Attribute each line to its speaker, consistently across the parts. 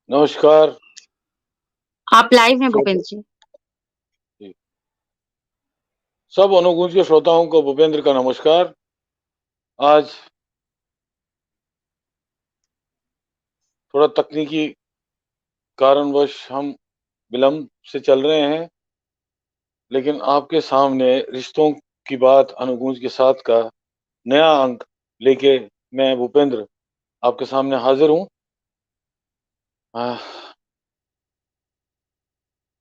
Speaker 1: नमस्कार।
Speaker 2: आप लाइव हैं
Speaker 1: श्रोता
Speaker 2: भूपेंद्र जी।
Speaker 1: जी, सब अनुगूंज के श्रोताओं को भूपेंद्र का नमस्कार। आज थोड़ा तकनीकी कारणवश हम विलंब से चल रहे हैं, लेकिन आपके सामने रिश्तों की बात अनुगूंज के साथ का नया अंक लेके मैं भूपेंद्र आपके सामने हाजिर हूँ। आह,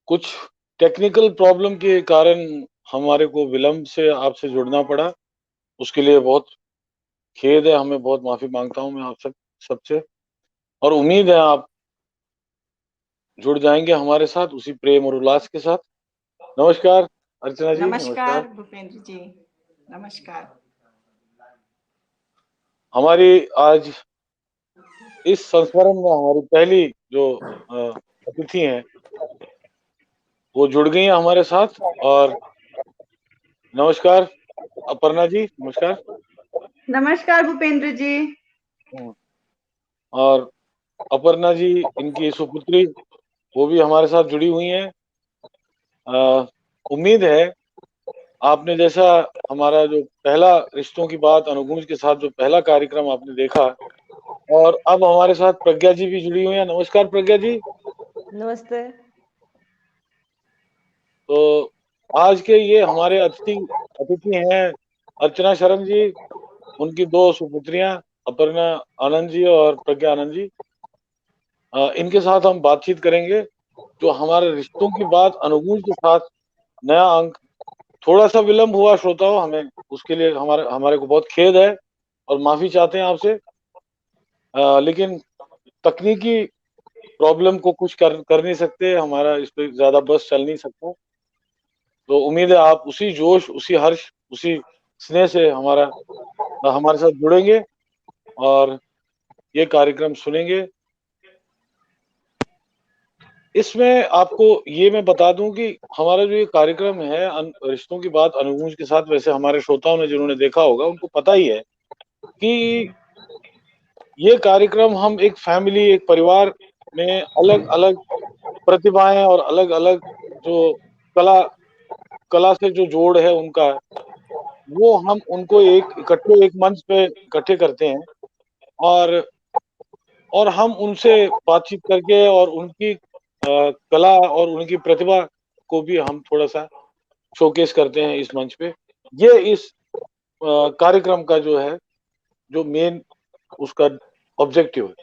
Speaker 1: कुछ टेक्निकल प्रॉब्लम के कारण हमारे को विलंब से आपसे जुड़ना पड़ा। उसके लिए बहुत खेद है, हमें बहुत माफी मांगता हूँ मैं आप सबसे। और उम्मीद है आप जुड़ जाएंगे हमारे साथ उसी प्रेम और उल्लास के साथ। नमस्कार अर्चना जी, नमस्कार।
Speaker 3: नमस्कार भूपेंद्र जी। नमस्कार।
Speaker 1: हमारी आज इस संस्मरण में हमारी पहली जो अतिथि हैं वो जुड़ गई हैं हमारे साथ। और नमस्कार अपर्णा जी, नमस्कार।
Speaker 3: नमस्कार भूपेंद्र जी।
Speaker 1: हम्म, और अपर्णा जी, इनकी सुपुत्री, वो भी हमारे साथ जुड़ी हुई हैं। अ, उम्मीद है आपने जैसा हमारा जो पहला रिश्तों की बात अनुगूंज के साथ जो पहला कार्यक्रम आपने देखा, और अब हमारे साथ प्रज्ञा जी भी जुड़ी हुई हैं। नमस्कार प्रज्ञा जी।
Speaker 4: नमस्ते।
Speaker 1: तो आज के ये हमारे अतिथि अतिथि हैं अर्चना शरण जी, उनकी दो सुपुत्रियां अपर्णा आनंद जी और प्रज्ञा आनंद जी। इनके साथ हम बातचीत करेंगे। जो हमारे रिश्तों की बात अनुगूंज के साथ नया अंक, थोड़ा सा विलंब हुआ श्रोताओं, हमें उसके लिए हमारे हमारे को बहुत खेद है और माफी चाहते हैं आपसे। लेकिन तकनीकी प्रॉब्लम को कुछ कर नहीं सकते, हमारा इस पे ज्यादा बस चल नहीं सकता। तो उम्मीद है आप उसी जोश, उसी हर्ष, उसी स्नेह से हमारे साथ जुड़ेंगे और ये कार्यक्रम सुनेंगे। इसमें आपको ये मैं बता दूं कि हमारा जो ये कार्यक्रम है रिश्तों की बात अनुगूंज के साथ, वैसे हमारे श्रोताओं ने जिन्होंने देखा होगा उनको पता ही है कि ये कार्यक्रम हम एक फैमिली, एक परिवार में अलग अलग प्रतिभाएं और अलग अलग जो कला कला से जो जोड़ है उनका, वो हम उनको एक इकट्ठे एक मंच पे इकट्ठे करते हैं। और हम उनसे बातचीत करके और उनकी कला और उनकी प्रतिभा को भी हम थोड़ा सा शोकेस करते हैं इस मंच पे। ये इस कार्यक्रम का जो है, जो मेन उसका ऑब्जेक्टिव है।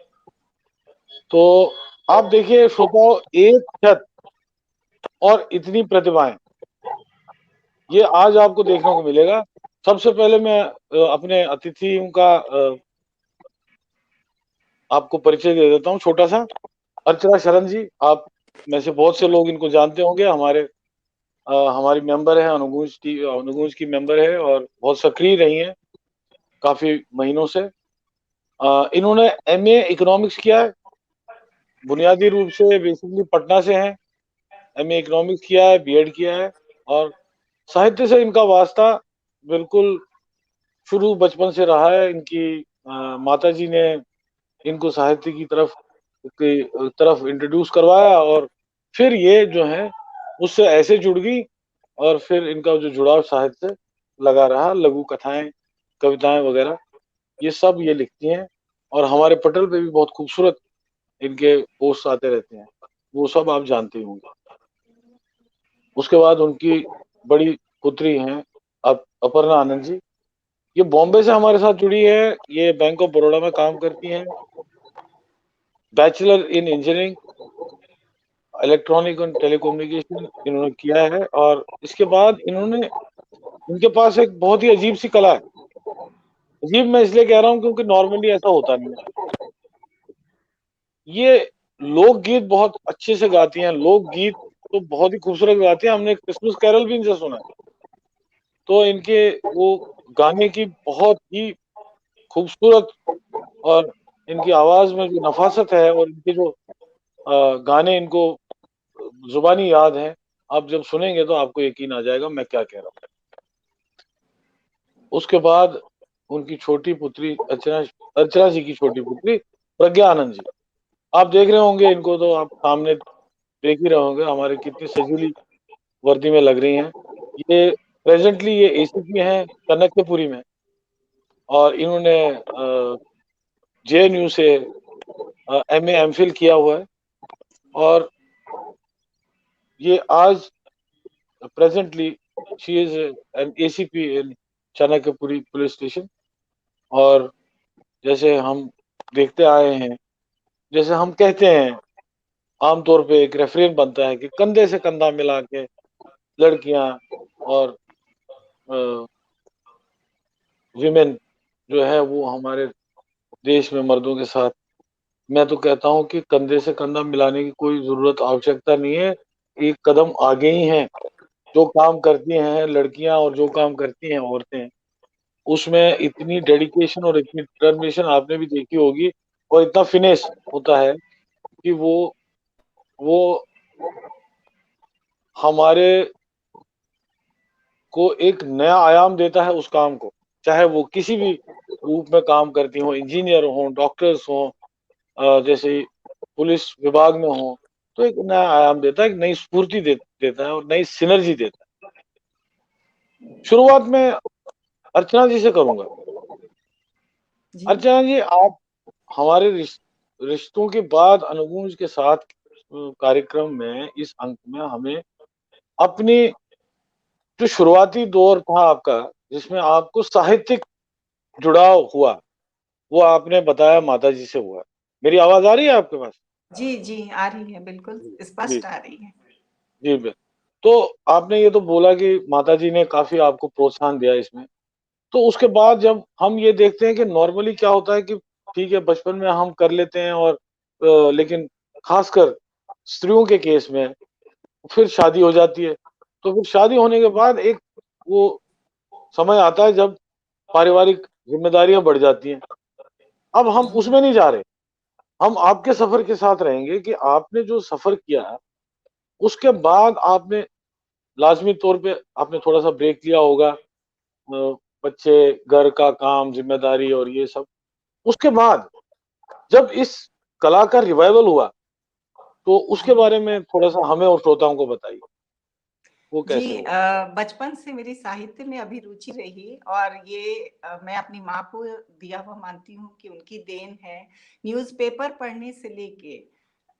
Speaker 1: तो आप देखिए श्रोताओं, एक छत और इतनी प्रतिभाएं, ये आज आपको देखने को मिलेगा। सबसे पहले मैं अपने अतिथियों का आपको परिचय दे देता हूँ छोटा सा। अर्चना शरण जी, आप में से बहुत से लोग इनको जानते होंगे। हमारी मेंबर है, अनुगूंज की मेंबर है और बहुत सक्रिय रही हैं काफी महीनों से। इन्होंने एमए इकोनॉमिक्स किया है, बुनियादी रूप से बेसिकली पटना से हैं। एमए इकोनॉमिक्स किया है, बीएड किया है। और साहित्य से इनका वास्ता बिल्कुल शुरू बचपन से रहा है। इनकी माता जी ने इनको साहित्य की तरफ इंट्रोड्यूस करवाया, और फिर ये जो है उससे ऐसे जुड़ गई, और फिर इनका जो जुड़ाव साहित्य से लगा रहा। लघु कथाएं, कविताएं वगैरह ये सब ये लिखती हैं। और हमारे पटल पे भी बहुत खूबसूरत इनके पोस्ट आते रहते हैं, वो सब आप जानते होंगे। उसके बाद उनकी बड़ी पुत्री हैं अपर्णा आनंद जी। ये बॉम्बे से हमारे साथ जुड़ी है, ये बैंक ऑफ बड़ौदा में काम करती हैं। Bachelor in engineering electronic and telecommunication इन्होंने किया है। और इसके बाद इनके पास एक बहुत ही अजीब सी कला है। अजीब मैं इसलिए कह रहा हूँ क्योंकि नॉर्मली ऐसा होता नहीं है। ये लोकगीत बहुत अच्छे से गाती हैं, लोकगीत तो बहुत ही खूबसूरत गाती हैं। हमने क्रिसमस कैरल भी इनसे सुना है। तो इनके वो गाने की बहुत ही खूबसूरत, और इनकी आवाज में जो नफासत है, और इनके जो गाने इनको जुबानी याद है, आप जब सुनेंगे तो आपको यकीन आ जाएगा मैं क्या कह रहा हूँ। उसके बाद उनकी छोटी पुत्री अर्चना अर्चना जी की छोटी पुत्री प्रज्ञा आनंद जी। आप देख रहे होंगे इनको, तो आप सामने देख ही रहे होंगे हमारे कितनी सजीली वर्दी में लग रही हैं। ये प्रेजेंटली ये एसीपी हैं चाणक्यपुरी में, और इन्होंने जेएनयू से एमए एमफिल किया हुआ है, और ये आज presently she is an ACP in Chanakyapuri police station. और जैसे हम देखते आए हैं, जैसे हम कहते हैं आमतौर पे एक रेफरेन बनता है कि कंधे से कंधा मिला के लड़कियां और विमेन जो है वो हमारे देश में मर्दों के साथ, मैं तो कहता हूं कि कंधे से कंधा मिलाने की कोई जरूरत आवश्यकता नहीं है। एक कदम आगे ही है। जो काम करती हैं लड़कियां और जो काम करती हैं औरतें, उसमें इतनी डेडिकेशन और इतनी डिटर्मिनेशन आपने भी देखी होगी, और इतना फिनिश होता है कि वो हमारे को एक नया आयाम देता है उस काम को। चाहे वो किसी भी रूप में काम करती हो, इंजीनियर हो, डॉक्टर्स हो, जैसे पुलिस विभाग में हो, तो एक नया आयाम देता है, एक नई स्फूर्ति देता है और नई सिनर्जी देता है। शुरुआत में अर्चना जी से करूंगा।
Speaker 3: जी
Speaker 1: अर्चना जी, आप हमारे रिश्तों के बाद अनुगुंज के साथ कार्यक्रम में इस अंक में हमें अपनी जो शुरुआती दौर था आपका, जिसमें आपको साहित्यिक जुड़ाव हुआ, वो आपने बताया माता जी से हुआ। मेरी आवाज आ रही है आपके पास?
Speaker 3: जी जी आ रही है, बिल्कुल
Speaker 1: जी
Speaker 3: स्पष्ट आ रही है।
Speaker 1: जी बिल्कुल। तो आपने ये तो बोला कि माता जी ने काफी आपको प्रोत्साहन दिया इसमें। तो उसके बाद जब हम ये देखते हैं कि नॉर्मली क्या होता है कि ठीक है बचपन में हम कर लेते हैं, और लेकिन खासकर स्त्रियों के केस में फिर शादी हो जाती है। तो फिर शादी होने के बाद एक वो समय आता है जब पारिवारिक जिम्मेदारियां बढ़ जाती हैं। अब हम उसमें नहीं जा रहे, हम आपके सफर के साथ रहेंगे कि आपने जो सफर किया उसके बाद आपने लाजमी तौर पे आपने थोड़ा सा ब्रेक लिया होगा, बच्चे, घर का काम, जिम्मेदारी और ये सब। उसके बाद जब इस कला का रिवाइवल हुआ, तो उसके
Speaker 3: जी
Speaker 1: बारे में थोड़ा सा हमें और श्रोताओं को बताइए, वो
Speaker 3: जी
Speaker 1: कैसे हुआ।
Speaker 3: बचपन से मेरी साहित्य में अभिरुचि रही, और ये मैं अपनी माँ को दिया हुआ मानती हूँ कि उनकी देन है। न्यूज़पेपर पढ़ने से लेके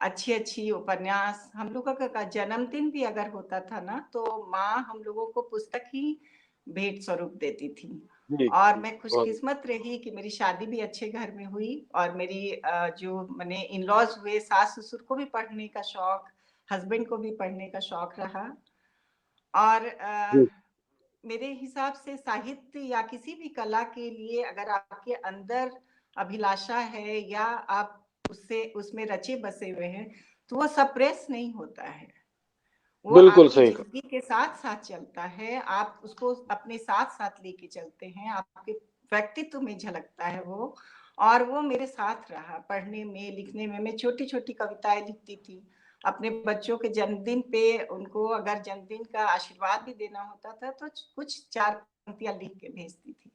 Speaker 3: अच्छी अच्छी उपन्यास, हम लोगों का जन्मदिन भी अगर होता था ना, तो माँ हम लोगों को पुस्तक ही भेंट स्वरूप देती थी।
Speaker 1: जी
Speaker 3: और
Speaker 1: जी,
Speaker 3: मैं
Speaker 1: बहुत
Speaker 3: खुशकिस्मत रही कि मेरी शादी भी अच्छे घर में हुई, और मेरी जो मैंने इन लॉज हुए, सास ससुर को भी पढ़ने का शौक, हस्बैंड को भी पढ़ने का शौक रहा। और
Speaker 1: जी
Speaker 3: मेरे हिसाब से साहित्य या किसी भी कला के लिए अगर आपके अंदर अभिलाषा है, या आप उससे उसमें रचे बसे हुए हैं, तो वो सप्रेस नहीं होता है। वो
Speaker 1: बिल्कुल
Speaker 3: आपकी
Speaker 1: सही कहा।
Speaker 3: जिंदगी के साथ साथ चलता है, आप उसको अपने साथ साथ लेके चलते हैं, आपके व्यक्तित्व में झलकता है वो। और वो मेरे साथ रहा पढ़ने में, लिखने में। मैं छोटी छोटी कविताएं लिखती थी अपने बच्चों के जन्मदिन पे। उनको अगर जन्मदिन का आशीर्वाद भी देना होता था तो कुछ चार पंक्तियां लिख के भेजती थी।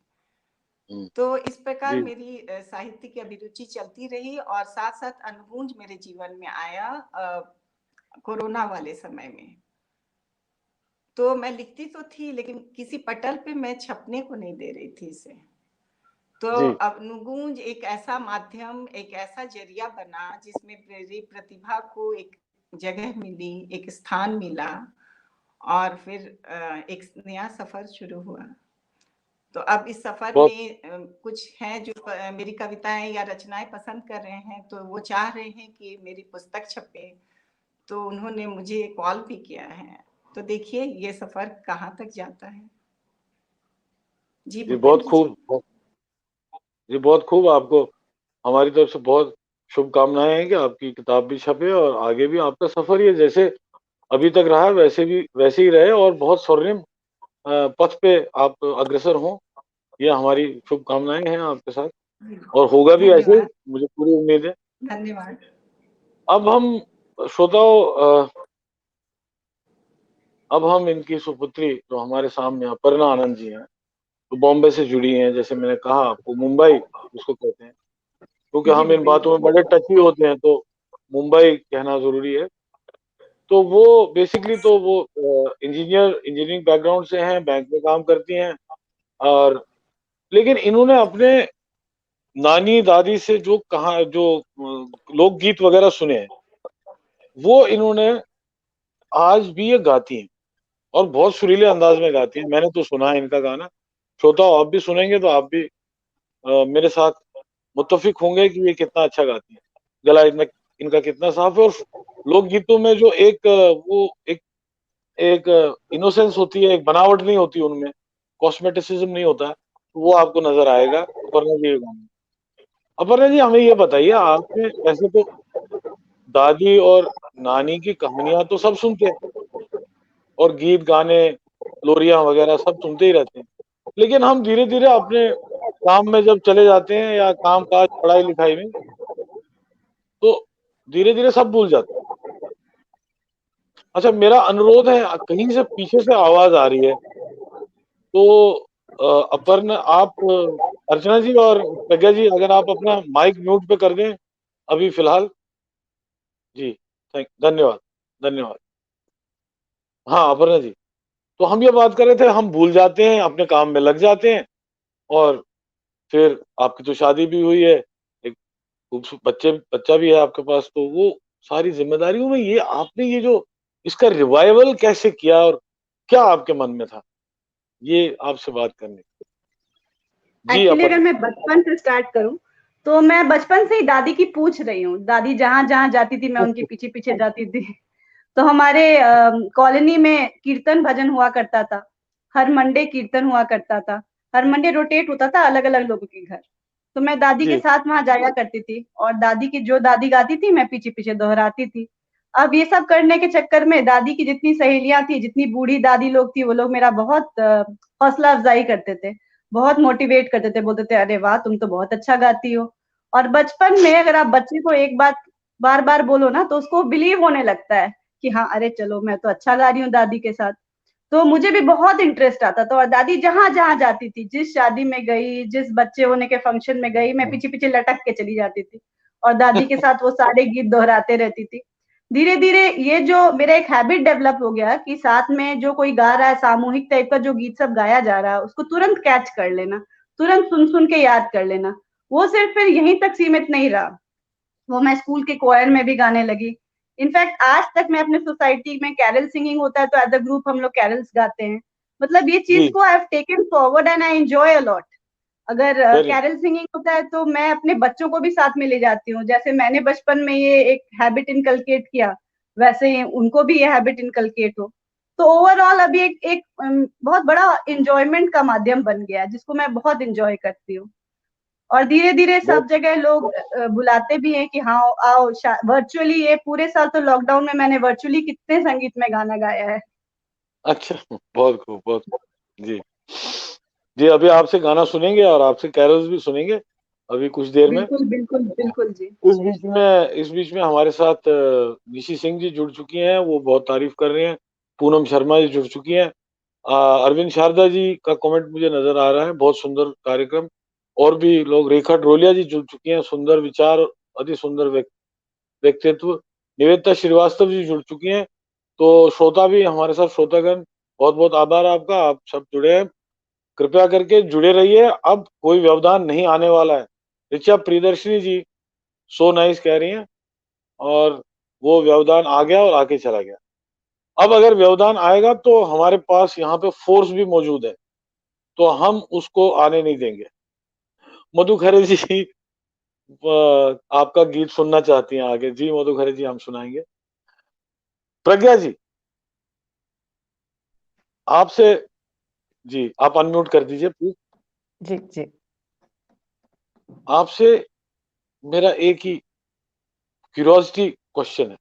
Speaker 1: हम्म,
Speaker 3: तो इस प्रकार
Speaker 1: जी
Speaker 3: मेरी साहित्य की अभिरुचि चलती रही, और साथ साथ अनुगूंज मेरे जीवन में आया कोरोना वाले समय में। तो मैं लिखती तो थी, लेकिन किसी पटल पे मैं छपने को नहीं दे रही थी इसे। तो
Speaker 1: जी
Speaker 3: अब अनुगूंज एक ऐसा माध्यम, एक ऐसा जरिया बना जिसमें मेरी प्रतिभा को एक जगह मिली, एक स्थान मिला, और फिर एक नया सफर शुरू हुआ। तो अब इस सफर
Speaker 1: बहुत।
Speaker 3: में कुछ हैं जो मेरी कविताएं या रचनाएं पसंद कर रहे हैं, तो वो चाह रहे हैं कि मेरी पुस्तक छपे। तो उन्होंने मुझे कॉल भी किया है। तो देखिए ये सफर कहाँ तक जाता है। जी
Speaker 1: जी बहुत
Speaker 3: भूपेंद्र जी।
Speaker 1: खूब, जी बहुत खूब। आपको हमारी तरफ से बहुत शुभकामनाएं हैं कि आपकी किताब भी छपे और आगे भी आपका सफर ये जैसे अभी तक रहा है वैसे ही रहे, और बहुत स्वर्णिम पथ पे आप अग्रसर हों। ये हमारी शुभकामनाएं हैं आपके साथ, और होगा भी ऐसे ही,
Speaker 3: धन्यवाद।
Speaker 1: मुझे पूरी उम्मीद है।
Speaker 3: धन्यवाद।
Speaker 1: अब हम श्रोताओं, अब हम इनकी सुपुत्री जो हमारे सामने अपर्णा आनंद जी हैं, तो बॉम्बे से जुड़ी हैं, जैसे मैंने कहा आपको मुंबई उसको कहते हैं, क्योंकि
Speaker 3: जी
Speaker 1: हम इन
Speaker 3: भूपेंद्र
Speaker 1: बातों में
Speaker 3: जी।
Speaker 1: बड़े टची होते हैं। तो मुंबई कहना जरूरी है। तो वो बेसिकली तो वो इंजीनियरिंग बैकग्राउंड से हैं, बैंक में काम करती हैं। और लेकिन इन्होंने अपने नानी दादी से जो कहा, जो लोकगीत वगैरह सुने हैं, वो इन्होंने आज भी ये गाती हैं और बहुत सुरीले अंदाज में गाती हैं। मैंने तो सुना है इनका गाना। श्रोता आप भी सुनेंगे तो आप भी मेरे साथ मुत्तफिक होंगे कि ये कितना अच्छा गाती हैं। गला इनका कितना साफ है। और लोकगीतों में जो एक वो एक इनोसेंस होती है, एक बनावट नहीं होती उनमें, कॉस्मेटिसिज्म नहीं होता, वो आपको नजर आएगा अपर्णा जी के गाने में। अपर्णा जी, हमें ये बताइए, आपने वैसे तो दादी और नानी की कहानियां तो सब सुनते हैं और गीत गाने लोरियां वगैरह सब सुनते ही रहते हैं, लेकिन हम धीरे धीरे अपने काम में जब चले जाते हैं या काम काज पढ़ाई लिखाई में, तो धीरे धीरे सब भूल जाते हैं। अच्छा, मेरा अनुरोध है, कहीं से पीछे से आवाज आ रही है, तो अपर्णा आप, अर्चना जी और प्रज्ञा जी, अगर आप अपना माइक म्यूट पे कर दें अभी फिलहाल। जी, धन्यवाद, धन्यवाद। हाँ अपर्णा जी, तो हम ये बात कर रहे थे, हम भूल जाते हैं, अपने काम में लग जाते हैं, और फिर आपकी तो शादी भी हुई है, एक खूबसूरत बच्चा भी है आपके पास, तो वो सारी जिम्मेदारियों में ये आपने ये जो इसका रिवाइवल कैसे किया, और क्या आपके मन में था, ये आपसे बात करने। जी
Speaker 4: एक्चुअली अगर
Speaker 1: अपर्णा।
Speaker 4: मैं बचपन से स्टार्ट करूं, तो मैं बचपन से ही दादी की पूछ रही हूँ। दादी जहां जहां जाती थी मैं उनके पीछे पीछे जाती थी। तो हमारे कॉलोनी में कीर्तन भजन हुआ करता था। हर मंडे कीर्तन हुआ करता था। हर मंडे रोटेट होता था अलग अलग लोगों के घर। तो मैं दादी के
Speaker 1: जी
Speaker 4: साथ वहां जाया करती थी और दादी की जो दादी गाती थी मैं पीछे पीछे दोहराती थी। अब ये सब करने के चक्कर में दादी की जितनी सहेलियां थी, जितनी बूढ़ी दादी लोग थी, वो लोग मेरा बहुत हौसला अफजाई करते थे, बहुत मोटिवेट करते थे, बोलते थे अरे वाह तुम तो बहुत अच्छा गाती हो। और बचपन में अगर आप बच्चे को एक बात बार बार बोलो ना तो उसको बिलीव होने लगता है कि हाँ अरे चलो मैं तो अच्छा गा रही हूँ दादी के साथ। तो मुझे भी बहुत इंटरेस्ट आता था और दादी जहां जहां जाती थी, जिस शादी में गई, जिस बच्चे होने के फंक्शन में गई, मैं पीछे पीछे लटक के चली जाती थी और दादी के साथ वो सारे गीत दोहराते रहती थी। धीरे धीरे ये जो मेरा एक हैबिट डेवलप हो गया कि साथ में जो कोई गा रहा है, सामूहिक टाइप का जो गीत सब गाया जा रहा है, उसको तुरंत कैच कर लेना, तुरंत सुन सुन के याद कर लेना। वो सिर्फ फिर यहीं तक सीमित नहीं रहा, वो मैं स्कूल के क्वायर में भी गाने लगी। इनफैक्ट आज तक मैं अपने सोसाइटी में कैरल सिंगिंग होता है तो एज अ ग्रुप हम लोग कैरल्स गाते हैं। मतलब ये चीज
Speaker 1: जी,
Speaker 4: को I have taken forward and I enjoy a lot. अगर
Speaker 1: वेरी।
Speaker 4: कैरल सिंगिंग होता है तो मैं अपने बच्चों को भी साथ में ले जाती हूँ। जैसे मैंने बचपन में ये एक हैबिट इनकलकेट किया, वैसे ही उनको भी ये हैबिट इनकलकेट हो। तो ओवरऑल अभी एक बहुत बड़ा इंजॉयमेंट का माध्यम बन गया है जिसको मैं बहुत इंजॉय करती हूँ। और धीरे धीरे सब
Speaker 1: बहुत
Speaker 4: जगह लोग बुलाते भी हैं कि हाँ आओ। वर्चुअली ये पूरे साल तो लॉकडाउन में मैंने वर्चुअली कितने संगीत में गाना गाया है।
Speaker 1: अच्छा, बहुत खूब, बहुत खूब। जी जी, अभी आपसे गाना सुनेंगे और आपसे कैरोल्स भी सुनेंगे अभी कुछ देर में।
Speaker 4: बिल्कुल बिल्कुल बिल्कुल जी।
Speaker 1: इस बीच में हमारे साथ निशी सिंह जी जुड़ चुकी हैं, वो बहुत तारीफ कर रहे हैं। पूनम शर्मा जी जुड़ चुकी हैं। अरविंद शारदा जी का कमेंट मुझे नजर आ रहा है, बहुत सुंदर कार्यक्रम। और भी लोग, रेखा ड्रोलिया जी जुड़ चुकी हैं, सुंदर विचार, अति सुंदर व्यक्तित्व। निवेदिता श्रीवास्तव जी जुड़ चुकी हैं। तो श्रोता भी हमारे साथ, श्रोतागण, बहुत बहुत आभार आपका, आप सब जुड़े हैं। कृपया करके जुड़े रहिए, अब कोई व्यवधान नहीं आने वाला है। ऋचा प्रियदर्शनी जी सो नाइस कह रही हैं, और वो व्यवधान आ गया और आके चला गया। अब अगर व्यवधान आएगा तो हमारे पास यहाँ पे फोर्स भी मौजूद है, तो हम उसको आने नहीं देंगे। मधु खरे जी आपका गीत सुनना चाहती हैं आगे। जी मधु खरे जी, हम सुनाएंगे। प्रज्ञा जी, आपसे, जी आप अनम्यूट कर दीजिए प्लीज।
Speaker 5: जी जी।
Speaker 1: आपसे मेरा एक ही क्यूरियोसिटी क्वेश्चन है,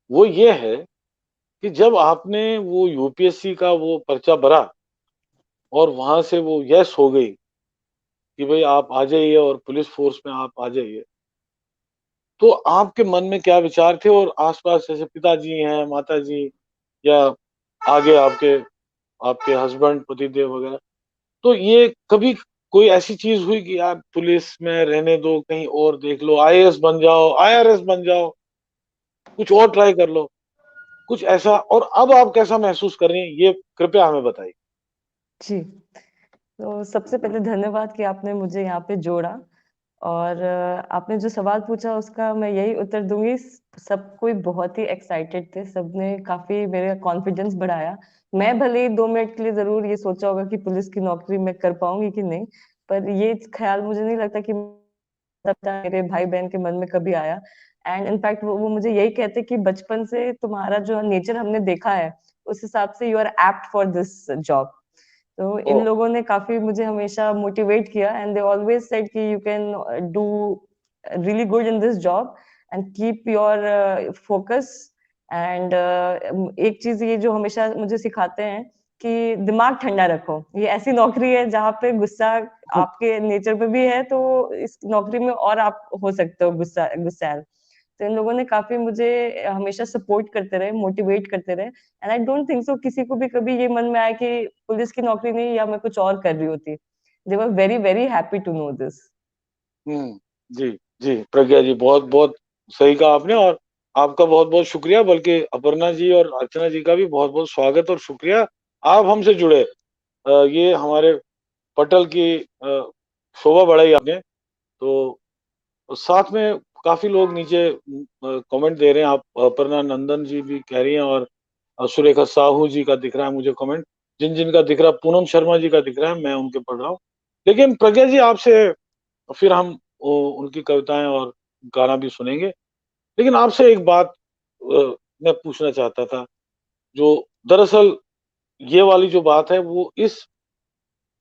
Speaker 1: वो ये है कि जब आपने वो यूपीएससी का वो पर्चा भरा और वहां से वो यस हो गई कि भाई आप आ जाइए और पुलिस फोर्स में आप आ जाइए, तो आपके मन में क्या विचार थे? और आसपास जैसे पिताजी हैं, माताजी, या आगे आपके आपके हस्बैंड, पतिदेव वगैरह, तो ये कभी कोई ऐसी चीज हुई कि यार पुलिस में रहने दो, कहीं और देख लो, आईएएस बन जाओ, आईआरएस बन जाओ, कुछ और ट्राई कर लो, कुछ ऐसा। और अब आप कैसा महसूस कर रही हैं, ये कृपया हमें बताइए।
Speaker 5: जी, तो सबसे पहले धन्यवाद कि आपने मुझे यहाँ पे जोड़ा और आपने जो सवाल पूछा उसका मैं यही उत्तर दूँगी। सब कोई बहुत ही एक्साइटेड थे, सबने काफ़ी मेरा कॉन्फिडेंस बढ़ाया। मैं भले ही 2 मिनट के लिए ज़रूर ये सोचा होगा कि पुलिस की नौकरी मैं कर पाऊँगी कि नहीं, पर ये ख़्याल मुझे नहीं लगता कि मेरे भाई-बहन के मन में कभी आया। एंड इनफैक्ट वो मुझे यही कहते कि बचपन से तुम्हारा जो नेचर हमने देखा है, उस हिसाब से you are apt for this job. तो इन
Speaker 1: ओह!
Speaker 5: लोगों ने काफ़ी मुझे हमेशा मोटिवेट किया एंड दे ऑलवेज सेड कि you can do really good in this job and keep your focus and एक चीज़ ये जो हमेशा मुझे सिखाते हैं कि दिमाग ठंडा रखो। ये ऐसी नौकरी है जहाँ पे गुस्सा आपके नेचर पे भी है, तो इस नौकरी में और आप हो सकते हो गुस्सैल। तो इन लोगों ने काफ़ी मुझे हमेशा सपोर्ट करते रहे, मोटिवेट करते रहे and I don't think so किसी को भी कभी ये मन में आया कि पुलिस की नौकरी नहीं या मैं कुछ और कर रही होती। They were very, very happy to know this.
Speaker 1: जी, जी, प्रज्ञा जी, बहुत-बहुत सही कहा आपने। और आपका बहुत-बहुत शुक्रिया, बल्कि अपर्णा जी और अर्चना जी का भी बहुत-बहुत स्वागत और शुक्रिया। आप हमसे जुड़े, ये हमारे पटल की शोभा बढ़ाई आपने। तो साथ में काफ़ी लोग नीचे कमेंट दे रहे हैं। आप अपर्णा नंदन जी भी कह रही हैं, और सुरेखा साहू जी का दिख रहा है मुझे कमेंट। जिन-जिन का दिख रहा है, पूनम शर्मा जी का दिख रहा है, मैं उनके पढ़ रहा हूँ। लेकिन प्रज्ञा जी, आपसे फिर हम उनकी कविताएँ और गाना भी सुनेंगे। लेकिन आपसे एक बात मैं पूछना चाहता था, जो दरअसल ये वाली जो बात है वो इस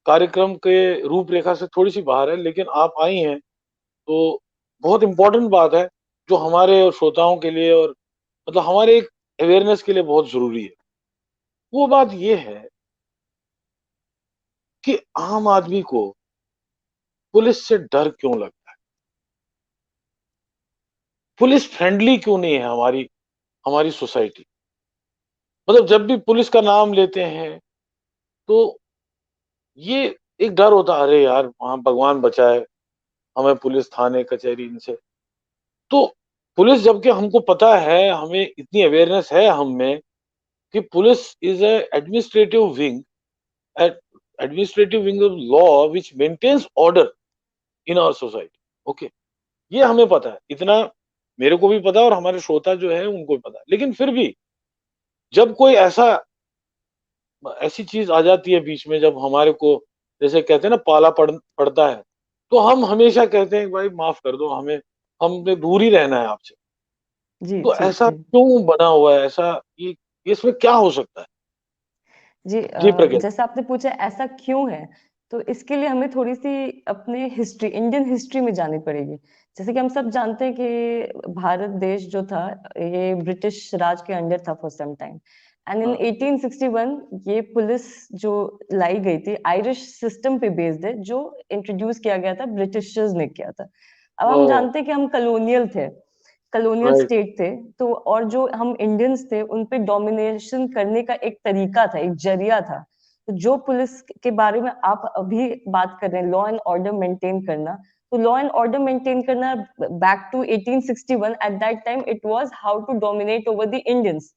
Speaker 1: कार्यक्रम के रूपरेखा से थोड़ी-सी बाहर है, लेकिन आप आई हैं तो बहुत इम्पोर्टेंट बात है, जो हमारे और श्रोताओं के लिए और मतलब हमारे एक अवेयरनेस के लिए बहुत ज़रूरी है। वो बात ये है कि आम आदमी को पुलिस से डर क्यों लगता है? पुलिस फ्रेंडली क्यों नहीं है हमारी हमारी सोसाइटी? मतलब जब भी पुलिस का नाम लेते हैं, तो ये एक डर होता है, अरे यार! वहाँ भगवान बचाए, हमें पुलिस, थाने, कचहरी इनसे। तो पुलिस, जबकि हमको पता है, हमें इतनी अवेयरनेस है हम में कि police is a ad administrative wing of law which maintains order in our society. Okay, ये हमें पता है। इतना मेरे को भी पता है और हमारे श्रोता जो हैं उनको भी पता है। लेकिन फिर भी जब कोई ऐसी चीज़ आ जाती है बीच में, जब हमारे को जैसे कहते हैं ना पाला पड़ता है, तो हम हमेशा कहते हैं कि भाई माफ़ कर दो हमें, हमने दूर ही रहना है आपसे।
Speaker 5: जी,
Speaker 1: तो
Speaker 5: जी,
Speaker 1: ऐसा
Speaker 5: जी।
Speaker 1: क्यों बना हुआ है? ऐसा ये इसमें क्या हो सकता है?
Speaker 5: जी
Speaker 1: जी प्रज्ञा।
Speaker 5: जैसा आपने पूछा ऐसा क्यों है? तो इसके लिए हमें थोड़ी-सी अपने हिस्ट्री इंडियन हिस्ट्री में जानी पड़ेगी। जैसे कि हम सब जानते हैं कि भारत देश जो था, ये ब्रिटिश राज के अंडर था for some time and in
Speaker 1: हाँ।
Speaker 5: 1861 ये पुलिस जो लाई गई थी आयरिश सिस्टम पे बेस्ड है, जो इंट्रोड्यूस किया गया था, ब्रिटिशर्स ने किया था। अब हम
Speaker 1: ओह!
Speaker 5: जानते हैं कि हम कॉलोनियल थे, कॉलोनियल
Speaker 1: राइट।
Speaker 5: स्टेट थे, तो और जो हम इंडियंस थे उन पे डोमिनेशन करने का एक तरीका था, एक जरिया था। तो जो पुलिस के बारे में आप अभी बात कर रहे हैं, लॉ एंड ऑर्डर मेंटेन करना, तो लॉ एंड ऑर्डर मेंटेन करना back to 1861 at that time it was how to dominate over the Indians.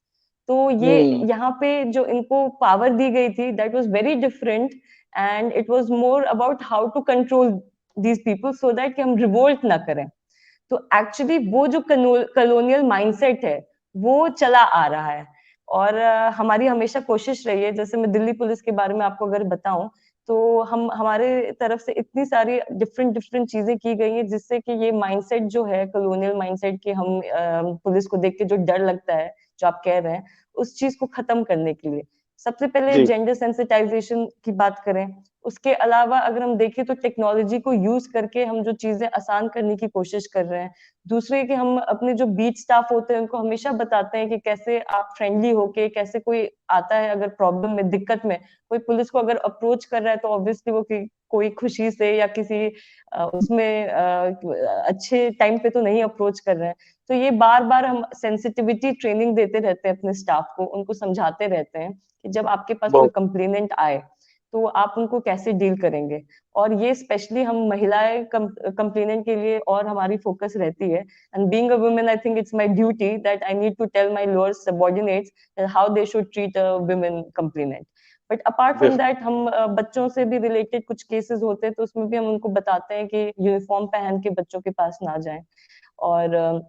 Speaker 5: तो ये
Speaker 1: हुँ,
Speaker 5: यहाँ पे जो इनको पावर दी गई थी that was very different and it was more about how to control these people so that कि हम रिवोल्ट ना करें। तो एक्चुअली वो जो कॉलोनियल माइंडसेट है वो चला आ रहा है और हमारी हमेशा कोशिश रही है। जैसे मैं दिल्ली पुलिस के बारे में आपको अगर बताऊं, तो हम हमारे तरफ से इतनी सारी डिफरेंट डिफरेंट चीजें की गई हैं जिससे कि ये माइंडसेट जो है कॉलोनियल माइंडसेट कि हम पुलिस को देख के जो डर लगता है जो आप कह रहे हैं, उस चीज को खत्म करने के लिए सबसे पहले
Speaker 1: जी,
Speaker 5: जेंडर सेंसिटाइजेशन की बात करें। उसके अलावा अगर हम देखें तो टेक्नोलॉजी को यूज करके हम जो चीजें आसान करने की कोशिश कर रहे हैं। दूसरे कि हम अपने जो बीट स्टाफ होते हैं उनको हमेशा बताते हैं कि कैसे आप फ्रेंडली होके, कैसे कोई आता है अगर प्रॉब्लम में, दिक्कत में, कोई पुलिस को अगर अप्रोच कर रहा है तो ऑब्वियसली वो कोई खुशी से या किसी उसमें अच्छे टाइम पे तो नहीं अप्रोच कर रहे हैं। तो ये बार बार हम सेंसिटिविटी ट्रेनिंग देते रहते हैं अपने स्टाफ को, उनको समझाते रहते हैं कि जब आपके पास कोई
Speaker 1: बहुत
Speaker 5: कंप्लेनेंट आए तो आप उनको कैसे डील करेंगे। और ये स्पेशली हम महिलाएं कंप्लेनेंट के लिए और हमारी फोकस रहती है। And being a woman, I think it's my duty that I need to tell my lower subordinates how they should treat a woman complainant. But apart from that, हम बच्चों से भी रिलेटेड कुछ केसेस होते हैं, तो उसमें भी हम उनको बताते हैं कि यूनिफॉर्म पहन के बच्चों के पास ना जाएं, और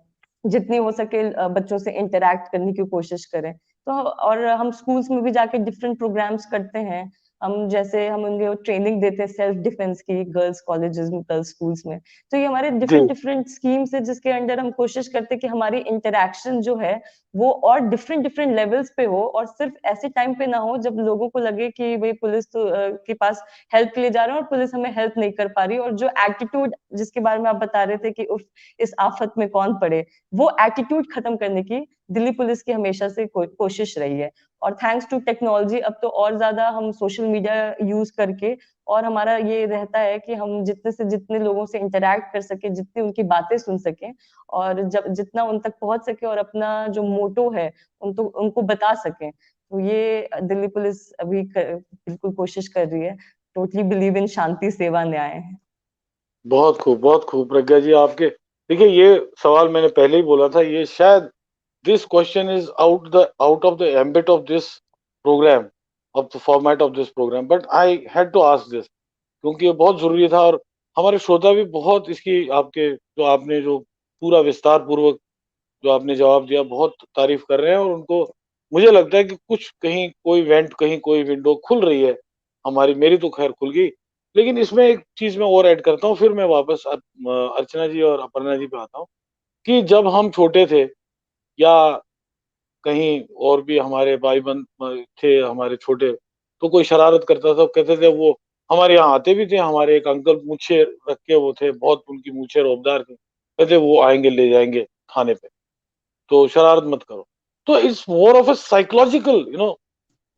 Speaker 5: जितनी हो सके बच्चों से इंटरेक्ट करने की कोशिश करें। तो और हम स्कूल्स में भी जाके डिफरेंट प्रोग्राम्स करते हैं। हम उनको ट्रेनिंग देते हैं सेल्फ डिफेंस की, गर्ल्स कॉलेजेस में, गर्ल्स स्कूल्स में। तो ये हमारे
Speaker 1: जी
Speaker 5: डिफरेंट डिफरेंट स्कीम्स है, जिसके अंडर हम कोशिश करते हैं कि हमारी इंटरेक्शन जो है वो और डिफरेंट डिफरेंट लेवल्स पे हो, और सिर्फ ऐसे टाइम पे ना हो जब लोगों को लगे कि भाई पुलिस तो के पास हेल्प के लिए जा रहे हैं और पुलिस हमें हेल्प नहीं कर पा रही। और जो एटीट्यूड जिसके बारे में आप बता रहे थे कि उफ, इस आफत में कौन पड़े, वो एटीट्यूड खत्म करने की दिल्ली पुलिस की हमेशा से कोशिश रही है। और थैंक्स टू टेक्नोलॉजी अब तो और ज्यादा हम सोशल मीडिया यूज करके, और हमारा ये रहता है कि हम जितने से जितने लोगों से इंटरेक्ट कर सके, जितनी उनकी बातें सुन सके, और जब जितना उन तक पहुंच सके और अपना जो मोटो है उनको बता सके। तो ये दिल्ली पुलिस अभी बिल्कुल कोशिश कर रही है। टोटली बिलीव इन शांति, सेवा, न्याय।
Speaker 1: बहुत खूब प्रज्ञा जी आपके। देखिए, ये सवाल मैंने पहले ही बोला था, ये शायद this question is out of the ambit of this program, of the format of this program, but I had to ask this क्योंकि ये बहुत जरूरी था, और हमारे श्रोता भी बहुत इसकी आपके जो आपने जो पूरा विस्तार पूर्वक जो आपने जवाब दिया, बहुत तारीफ कर रहे हैं, और उनको मुझे लगता है कि कुछ कहीं कोई वेंट, कहीं कोई विंडो खुल रही है। मेरी तो खैर खुल गई, लेकिन इसमें एक चीज मैं और ऐड करता हूँ, फिर मैं वापस अर्चना जी और अपर्णा जी पे आता हूँ कि जब हम छोटे थे, या कहीं और भी हमारे भाई बंद थे हमारे छोटे, तो कोई शरारत करता था, कहते थे वो हमारे यहाँ आते भी थे, हमारे एक अंकल मूछे रख के वो थे, बहुत उनकी मूछे रौबदार थी, कहते वो आएंगे ले जाएंगे खाने पे, तो शरारत मत करो। तो it's more of a psychological,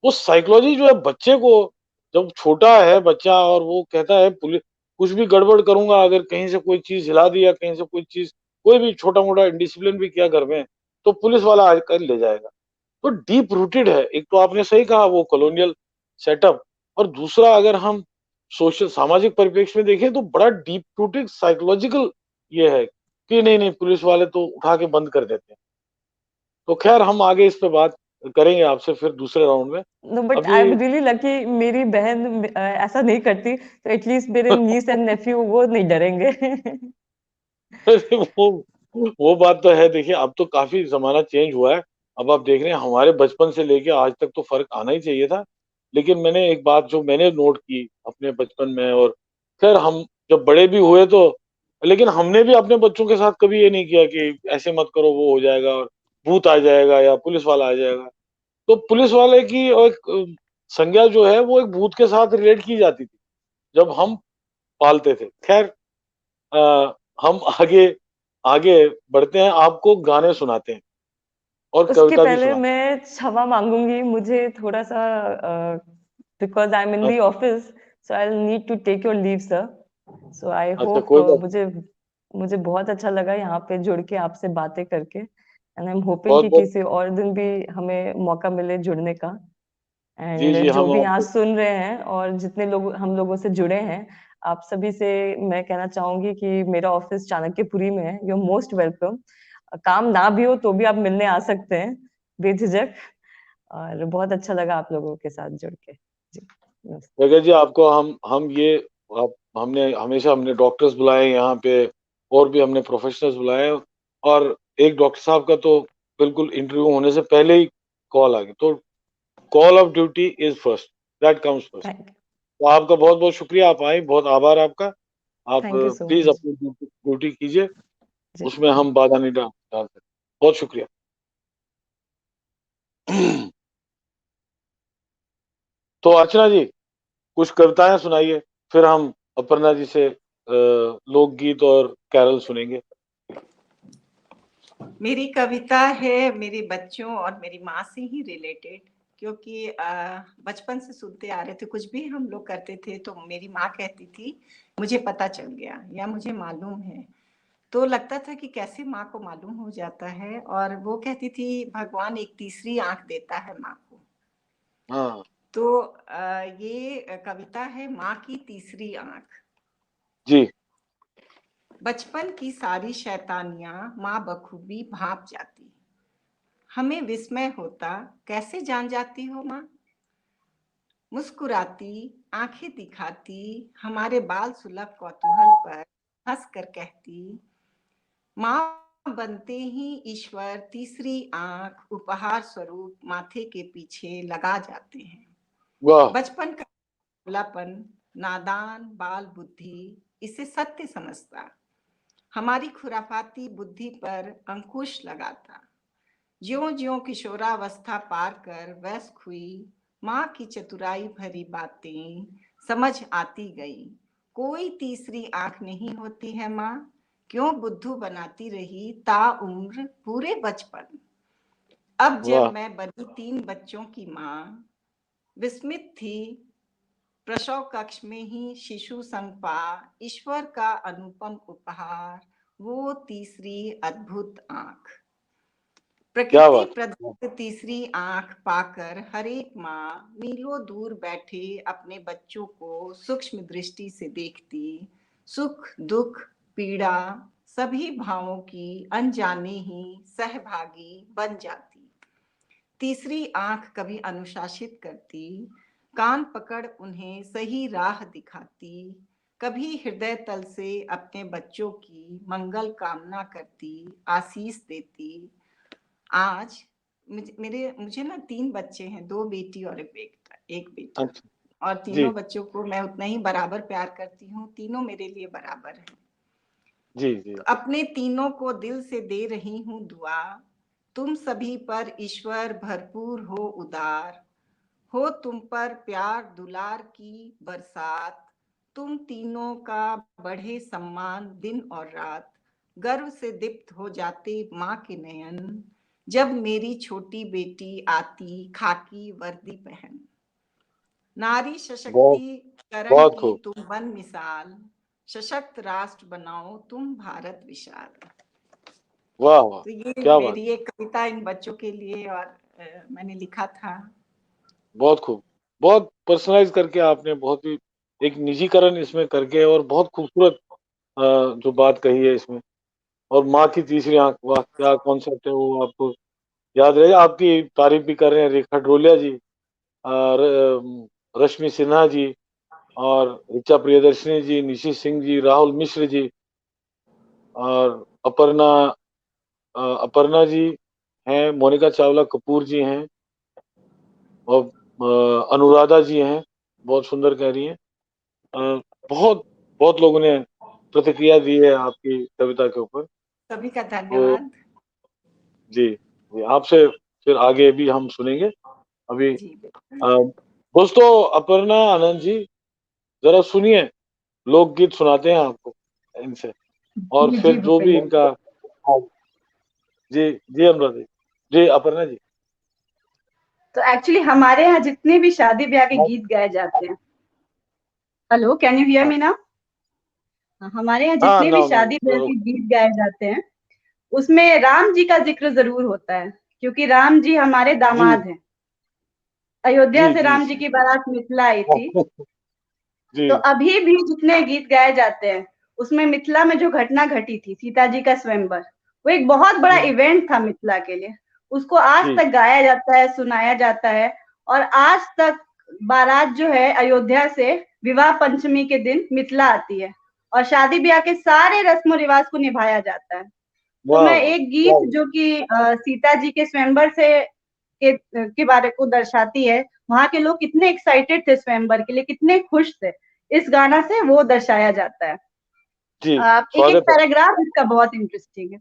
Speaker 1: वो साइकोलॉजी जो है बच्चे को, जब छोटा है बच्चा और वो कहता है पुलिस, कुछ भी गड़बड़ करूंगा, अगर कहीं से कोई चीज हिला दिया, कहीं से कोई चीज, कोई भी छोटा मोटा इंडिसिप्लिन भी किया घर में, तो पुलिस वाला आकर ले जाएगा। तो डीप रूटेड है, एक तो आपने सही कहा वो कॉलोनियल सेटअप, और दूसरा अगर हम सोशल सामाजिक परिप्रेक्ष्य में देखें तो बड़ा डीप रूटेड साइकोलॉजिकल ये है कि नहीं नहीं, पुलिस वाले तो उठा के बंद कर देते हैं। तो खैर हम आगे इस पे बात करेंगे आपसे फिर दूसरे राउंड में।
Speaker 5: नो, बट आई
Speaker 1: अभी
Speaker 5: एम रियली लकी, मेरी बहन ऐसा नहीं करती, तो एटलीस्ट मेरे नीस एंड नेफ्यू वो नहीं डरेंगे।
Speaker 1: वो बात तो है। देखिए, अब तो काफी जमाना चेंज हुआ है। अब आप देख रहे हैं हमारे बचपन से लेके आज तक तो फर्क आना ही चाहिए था। लेकिन मैंने एक बात जो मैंने नोट की अपने बचपन में, और खैर हम जब बड़े भी हुए तो, लेकिन हमने भी अपने बच्चों के साथ कभी ये नहीं किया कि ऐसे मत करो, वो हो जाएगा और भूत आ जाएगा या पुलिस वाला आ जाएगा। तो पुलिस वाले की एक संज्ञा जो है वो एक भूत के साथ रिलेट की जाती थी जब हम पालते थे। खैर हम आगे आगे बढ़ते हैं, आपको गाने सुनाते हैं और
Speaker 5: उसके
Speaker 1: कविता भी
Speaker 5: पहले
Speaker 1: सुनाते
Speaker 5: मैं क्षमा मांगूंगी, मुझे थोड़ा सा, बिकॉज आई एम इन
Speaker 1: हैं।
Speaker 5: The office, so I need to take your leave sir. So I
Speaker 1: अच्छा,
Speaker 5: होप,
Speaker 1: कोई बात।
Speaker 5: मुझे मुझे बहुत अच्छा लगा यहाँ पे जुड़ के आपसे बातें करके, एंड आई एम होपिंग
Speaker 1: बहुत
Speaker 5: कि
Speaker 1: बहुत
Speaker 5: किसी और दिन भी हमें मौका मिले जुड़ने का।
Speaker 1: जी
Speaker 5: एंड
Speaker 1: जी,
Speaker 5: जो
Speaker 1: हम
Speaker 5: भी यहाँ
Speaker 1: आपको
Speaker 5: सुन रहे हैं और जितने लोग हम लोगों से जुड़े हैं, आप सभी से मैं कहना चाहूंगी कि मेरा ऑफिस चाणक्यपुरी में है, यू आर मोस्ट वेलकम। काम ना भी हो तो भी आप मिलने आ सकते हैं बेझिझक। और बहुत अच्छा लगा आप लोगों के साथ जुड़ के जी। नमस्ते।
Speaker 1: जगह जी, आपको हम ये आप हमने डॉक्टर्स बुलाए यहाँ पे, और भी हमने प्रोफेशनल्स बुलाए, और एक डॉक्टर साहब का तो बिल्कुल इंटरव्यू होने से पहले ही कॉल आ गई, तो call of duty is first, that comes first.
Speaker 5: Thank
Speaker 1: तो आपका बहुत बहुत शुक्रिया, आप आई, बहुत आभार आपका। आप
Speaker 5: thank you so
Speaker 1: please
Speaker 5: much
Speaker 1: अपनी ड्यूटी कीजिए,
Speaker 5: जी।
Speaker 1: उसमें हम बाधा नहीं डाल सकते। बहुत शुक्रिया। तो अर्चना जी, कुछ कविताएं सुनाइए, फिर हम अपर्णा जी से लोकगीत और कैरल सुनेंगे।
Speaker 3: मेरी कविता है मेरे बच्चों और मेरी माँ से ही रिलेटेड, क्योंकि बचपन से सुनते आ रहे थे, कुछ भी हम लोग करते थे तो मेरी माँ कहती थी मुझे पता चल गया या मुझे मालूम है। तो लगता था कि कैसे माँ को मालूम हो जाता है, और वो कहती थी भगवान एक तीसरी आंख देता है माँ को।
Speaker 1: हाँ।
Speaker 3: तो ये कविता है माँ की तीसरी आंख।
Speaker 1: जी।
Speaker 3: बचपन की सारी शैतानियां माँ बखूबी भांप जाती, हमें विस्मय होता कैसे जान जाती हो माँ। मुस्कुराती, आंखें दिखाती, हमारे बाल सुलभ कौतूहल पर हंस कर कहती, माँ बनते ही ईश्वर तीसरी आंख उपहार स्वरूप माथे के पीछे लगा जाते हैं।
Speaker 1: वाह।
Speaker 3: बचपन का खुलापन, नादान बाल बुद्धि इसे सत्य समझता, हमारी खुराफाती बुद्धि पर अंकुश लगाता। ज्यों ज्यों किशोरावस्था पार कर वयस्क हुई, माँ की चतुराई भरी बातें समझ आती गई। कोई तीसरी आंख नहीं होती है माँ, क्यों बुद्धू बनाती रही ताउम्र पूरे बचपन। अब जब
Speaker 1: वाह।
Speaker 3: मैं बनी 3 बच्चों की माँ, विस्मित थी प्रसव कक्ष में ही शिशु संग पा ईश्वर का अनुपम उपहार, वो तीसरी अद्भुत आंख।
Speaker 1: क्या
Speaker 3: प्रकृति
Speaker 1: बात।
Speaker 3: प्रदत्त तीसरी आंख पाकर हर एक माँ मीलों दूर बैठे अपने बच्चों को सूक्ष्म दृष्टि से देखती, सुख दुख पीड़ा सभी भावों की अनजाने ही सहभागी बन जाती। तीसरी आंख कभी अनुशासित करती, कान पकड़ उन्हें सही राह दिखाती, कभी हृदय तल से अपने बच्चों की मंगल कामना करती, आशीष देती। आज मुझे ना 3 बच्चे हैं, 2 बेटी और एक बेटा,
Speaker 1: अच्छा।
Speaker 3: और
Speaker 1: जी
Speaker 3: तीनों बच्चों को मैं उतना ही बराबर प्यार करती हूँ, तीनों मेरे लिए बराबर हैं।
Speaker 1: जी जी।
Speaker 3: तो अपने तीनों को दिल से दे रही हूँ दुआ, तुम सभी पर ईश्वर भरपूर हो उदार, हो तुम पर प्यार दुलार की बरसात, तुम तीनों का बढ़े सम्मान दिन और रात, गर्व से दीप्त हो जाते माँ के नयन, जब मेरी छोटी बेटी आती खाकी वर्दी पहन। नारी
Speaker 1: बहुत
Speaker 3: सशक्तिकरण
Speaker 1: बहुत
Speaker 3: की
Speaker 1: खूब।
Speaker 3: तुम बन मिसाल, सशक्त राष्ट्र बनाओ तुम भारत विशाल।
Speaker 1: वाह वाह।
Speaker 3: तो ये
Speaker 1: क्या बात।
Speaker 3: मेरी एक कविता इन बच्चों के लिए, और मैंने लिखा था।
Speaker 1: बहुत खूब। बहुत पर्सनलाइज करके आपने, बहुत ही एक निजीकरण इसमें करके, और बहुत खूबसूरत जो बात कही है इसमें। और माँ की तीसरी आंख, वाह क्या कॉन्सेप्ट है वो, आपको याद रहे। आपकी तारीफ भी कर रहे हैं रेखा ड्रोलिया जी, रश्मि सिन्हा जी, और ऋचा प्रियदर्शनी जी, निशी सिंह जी, राहुल मिश्र जी, और अपर्णा जी हैं, मोनिका चावला कपूर जी हैं, और अनुराधा जी हैं, बहुत सुंदर कह रही हैं। बहुत बहुत लोगों ने प्रतिक्रिया दी है आपकी कविता के ऊपर।
Speaker 3: सभी का
Speaker 1: तो
Speaker 3: धन्यवाद।
Speaker 1: जी जी, आपसे फिर आगे भी हम सुनेंगे। अभी
Speaker 3: जी
Speaker 1: दोस्तों, अपर्णा आनंद जी जरा सुनिए, लोकगीत सुनाते हैं आपको इनसे, और
Speaker 4: जी
Speaker 1: फिर
Speaker 4: जी
Speaker 1: जो भी
Speaker 4: भूपेंद्र।
Speaker 1: इनका। हाँ, जी जी अनुराधा जी। जी अपर्णा जी।
Speaker 4: तो एक्चुअली हमारे यहाँ जितने भी शादी ब्याह के
Speaker 1: हाँ
Speaker 4: गीत गाए जाते हैं, हेलो कैन यू हियर
Speaker 1: हाँ
Speaker 4: मी नाउ? हमारे यहाँ
Speaker 1: हाँ,
Speaker 4: जितने भी
Speaker 1: नाउ नाउ
Speaker 4: शादी ब्याह
Speaker 1: जरूर।
Speaker 4: के गीत गाए जाते हैं, उसमें राम जी का जिक्र जरूर होता है, क्योंकि राम जी हमारे
Speaker 1: जी
Speaker 4: दामाद हैं। अयोध्या
Speaker 1: जी
Speaker 4: से
Speaker 1: जी
Speaker 4: राम जी
Speaker 1: जी
Speaker 4: की बारात मिथिला आई थी।
Speaker 1: जी
Speaker 4: तो अभी भी जितने गीत गाए जाते हैं, उसमें मिथिला में जो घटना घटी थी, सीता जी का स्वयंवर, वो एक बहुत बड़ा
Speaker 1: जी
Speaker 4: इवेंट था मिथिला के लिए। उसको आज
Speaker 1: जी
Speaker 4: तक गाया जाता है, सुनाया जाता है, और आज तक बारात जो है अयोध्या से विवाह पंचमी के दिन मिथिला आती है, और शादी ब्याह के सारे रस्म रिवाज को निभाया जाता है। तो
Speaker 1: वाह
Speaker 4: मैं
Speaker 1: वाह
Speaker 4: एक
Speaker 1: क्या
Speaker 4: गीत जो कि सीता जी के स्वयंवर से के बारे को दर्शाती है, वहां के लोग कितने एक्साइटेड थे स्वयंवर के लिए, कितने खुश थे, इस गाना से वो दर्शाया जाता है।
Speaker 1: जी।
Speaker 4: एक एक
Speaker 1: स्वागत है।
Speaker 4: पैराग्राफ इसका बहुत इंटरेस्टिंग है।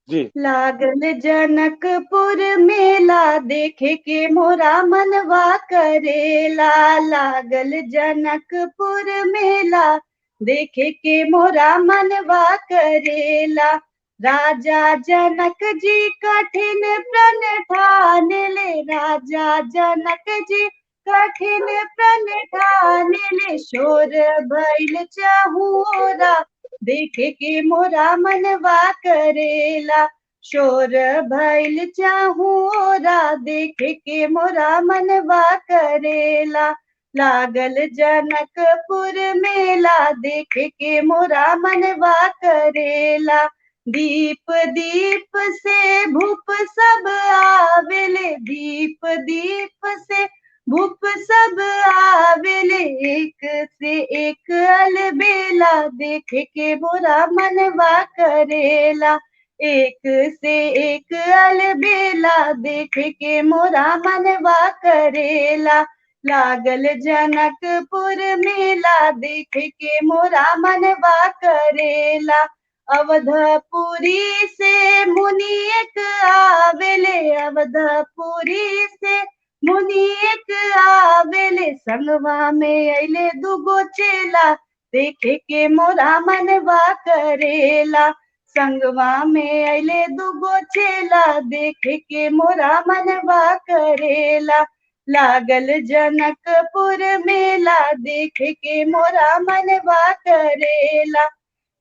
Speaker 1: जी
Speaker 4: लागल जनकपुर मेला, देखे के मोरा मनवा करेला। लागल जनकपुर मेला, देखे के मोरा मनवा करेला। राजा जनक जी कठिन प्रण ठान ले, राजा जनक जी कठिन प्रण ठान ले। शोर भइल चहुरा, देखे के मोरा मनवा करेला। शोर भइल चाहूरा देख के मोरा मनवा करेला, लागल जनकपुर मेला देख के मोरा मनवा करेला। दीप दीप से भूप सब आवेले, दीप दीप से भूप सब आवेले, एक से एक अलबेला देख के मोरा मनवा करेला, एक से एक अलबेला देख के मोरा मनवा करेला। लागल जनकपुर मेला देख के मोरा मनवा करेला। अवधपुरी से मुनि एक आवेले, अवधपुरी से मुनि एक आवेले, संगवा में अइले दुगो चेला देखे के मोरा मनवा करेला, संगवा में अइले दुगो चेला देख के मोरा मनवा करेला। लागल जनकपुर मेला देख के मोरा मनवा करेला।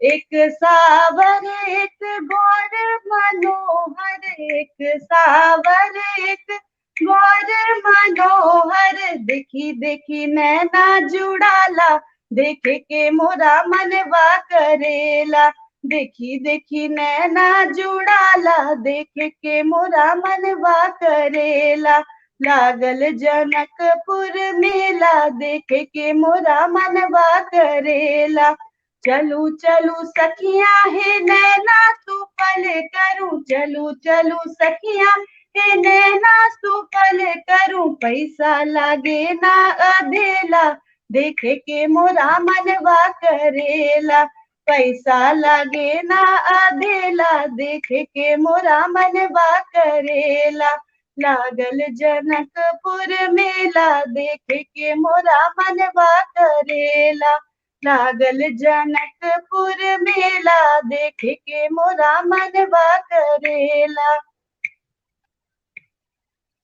Speaker 4: एक सावर एक गौर मनोहर, एक सावर एक गौर मनोहर, देखी देखी नैना जुड़ाला देख के मोरा मनवा करेला, देखी देखी नैना जुड़ाला देख के मोरा मनवा करेला। लागल जनकपुर मेला देख के मोरा मनवा करेला। चलू चलू सखिया हे नैना सुपल करूं, चलू चलू सखिया हे नैना सुपल करूं, पैसा लागे ना अधेला देख के मोरा मनवा करेला, पैसा लागे ना अधेला देख के मोरा मनवा करेला। लागल जनकपुर मेला देख के मोरा मनवा करेला, लागल जनकपुर मेला देख के मोरा मनवा करेला।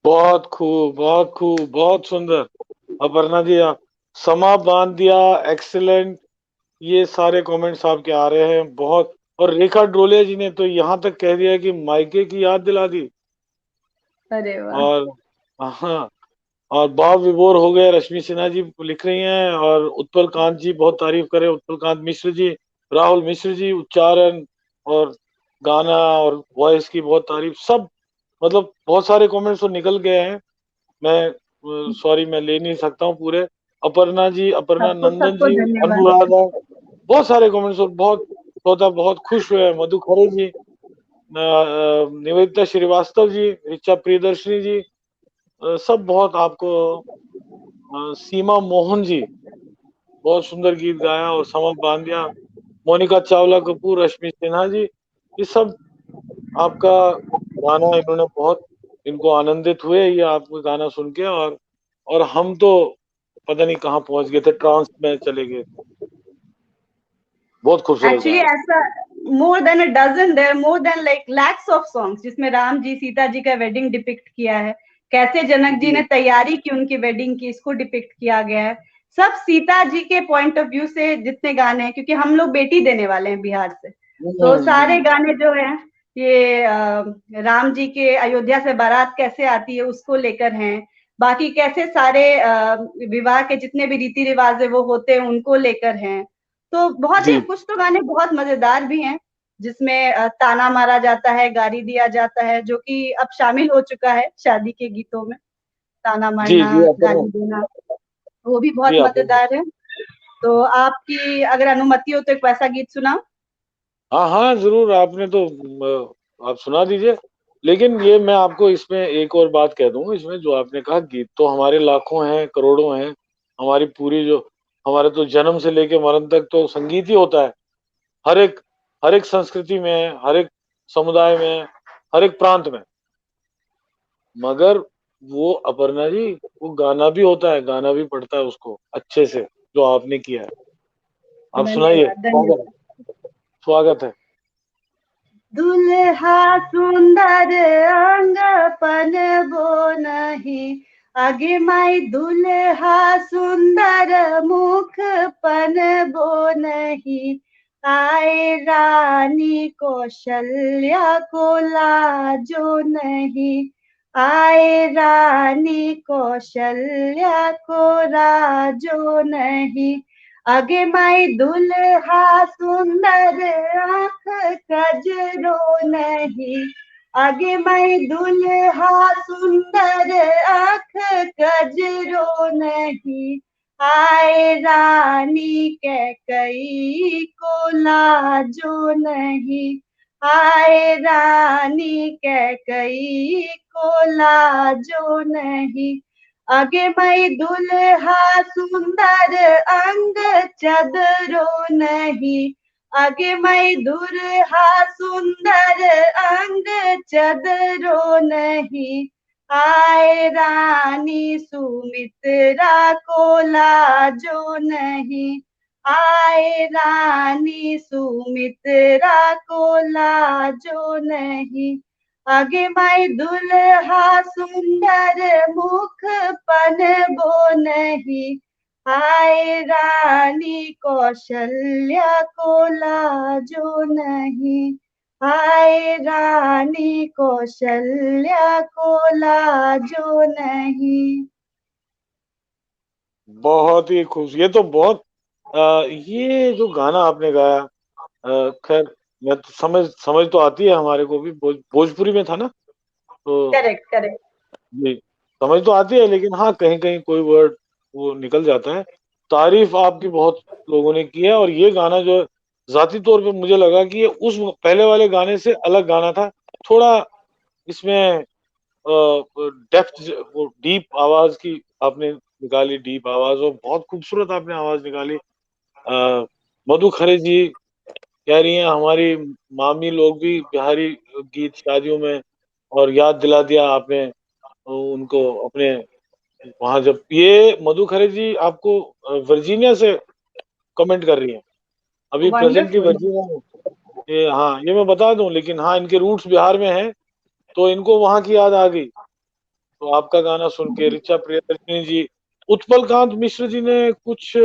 Speaker 1: बहुत खूब, बहुत खूब, बहुत सुंदर अपर्णा जी। आप समा बांध दिया, एक्सीलेंट। ये सारे कमेंट्स आपके आ रहे हैं बहुत। और रेखा ड्रोलिया जी ने तो यहाँ तक कह दिया कि मायके की याद दिला दी।
Speaker 4: अरे वाह।
Speaker 1: और हाँ, और बहुत विभोर हो गए, रश्मि सिन्हा जी लिख रही हैं। और उत्पल कांत जी बहुत तारीफ करे, उत्पल कांत मिश्र जी, राहुल मिश्र जी, उच्चारण और गाना और वॉइस की बहुत तारीफ। सब मतलब बहुत सारे कमेंट्स तो निकल गए हैं, मैं सॉरी मैं ले नहीं सकता हूँ पूरे। अपर्णा जी, अपर्णा
Speaker 4: सबको
Speaker 1: नंदन
Speaker 4: सबको
Speaker 1: जी,
Speaker 4: धन्यवाद।
Speaker 1: अनुराधा, बहुत सारे कमेंट्स और बहुत श्रोता बहुत खुश हुए। मधु खरे जी, निवेदिता श्रीवास्तव जी, ऋचा प्रियदर्शनी जी, सब बहुत आपको, सीमा मोहन जी बहुत सुंदर गीत गाया और समझ बांध दिया, मोनिका चावला कपूर, रश्मि सिन्हा जी, ये सब आपका गाना इन्होंने बहुत, इनको आनंदित हुए ये आपका गाना सुन के। और हम तो पता नहीं कहाँ पहुंच गए थे, ट्रांस में चले गए थे। बहुत खूबसूरत
Speaker 4: एक्चुअली
Speaker 1: गाना।
Speaker 4: ऐसा more than a dozen, there more than like lakhs of songs जिसमें राम जी सीता जी का वेडिंग डिपिक्ट किया है, कैसे जनक जी ने तैयारी की उनकी वेडिंग की, इसको डिपिक्ट किया गया है। सब सीता जी के पॉइंट ऑफ व्यू से जितने गाने हैं, क्योंकि हम लोग बेटी देने वाले हैं बिहार से, तो सारे गाने जो हैं ये राम जी के अयोध्या से बारात कैसे आती है उसको लेकर हैं, बाकी कैसे सारे विवाह के जितने भी रीति रिवाज है वो होते हैं उनको लेकर हैं। तो बहुत ही कुछ तो गाने बहुत मजेदार भी हैं जिसमें ताना मारा जाता है, गाली दिया जाता है, जो कि अब शामिल हो चुका है शादी के गीतों में, ताना मारना, गाली देना, वो भी बहुत मजेदार है। तो आपकी अगर अनुमति हो तो एक वैसा गीत सुनाओ।
Speaker 1: हाँ हाँ जरूर, आपने तो आप सुना दीजिए। लेकिन ये मैं आपको इसमें एक और बात कह दूं, इसमें जो आपने कहा गीत तो हमारे लाखों हैं, करोड़ों हैं, हमारी पूरी जो हमारे तो जन्म से लेके मरण तक तो संगीत ही होता है। हर एक संस्कृति में, हर एक समुदाय में, हर एक प्रांत में। मगर वो अपर्णा जी, वो गाना भी होता है, गाना भी पड़ता है उसको अच्छे से, जो आपने किया है। आप सुनाइए, स्वागत है।
Speaker 4: दुल्हा सुंदर अंग पनबो नहीं, आगे माई दुल्हा सुंदर मुख पनबो नहीं, आए रानी कौशल्या को लाजो नहीं, आए रानी कौशल्या को राजो नहीं, आगे माई दुल्हा सुंदर आंख कजरो नहीं, आगे माई दुल्हा सुंदर आंख कजरो नहीं, आए रानी कैकई को लाजो नहीं, आए रानी कैकई को लाजो नहीं, आगे मई दुल्हा सुंदर अंग चदरो नहीं, आगे मई दुल्हा सुंदर अंग चदरो नहीं, आए रानी सुमित्रा को लाजो नहीं, आए रानी सुमित्रा को लाजो नहीं, आगे माई दुल्हा सुंदर मुख पनबो नहीं, आए रानी कौशल्या को लाजो नहीं, आए रानी कौशल्या को लाजो नहीं।
Speaker 1: बहुत ही खूब। ये तो बहुत ये जो गाना आपने गाया, खैर मैं तो समझ तो आती है हमारे को भी, भोजपुरी में था ना, तो
Speaker 4: करेक्ट करेक्ट।
Speaker 1: जी समझ तो आती है, लेकिन हाँ कहीं कहीं कोई वर्ड वो निकल जाता है। तारीफ आपकी बहुत लोगों ने की है, और ये गाना जो है, जाती तौर पे मुझे लगा कि ये उस पहले वाले गाने से अलग गाना था। थोड़ा इसमें डेप्थ, वो डीप आवाज की आपने निकाली, डीप आवाज, और बहुत खूबसूरत आपने आवाज निकाली। मधु खरे जी कह रही हैं हमारी मामी लोग भी बिहारी गीत शादियों में, और याद दिला दिया आपने उनको अपने वहां। जब ये मधु खरे जी आपको वर्जीनिया से कमेंट कर रही हैं, अभी प्रेजेंटली
Speaker 4: वंडरफुल।
Speaker 1: वर्जीनिया में। ये हाँ, ये मैं बता दूं, लेकिन हाँ इनके रूट्स बिहार में हैं, तो इनको वहां की याद आ गई। तो आपका गाना सुन के ऋचा प्रियदर्शनी जी, उत्पल कांत मिश्र जी ने कुछ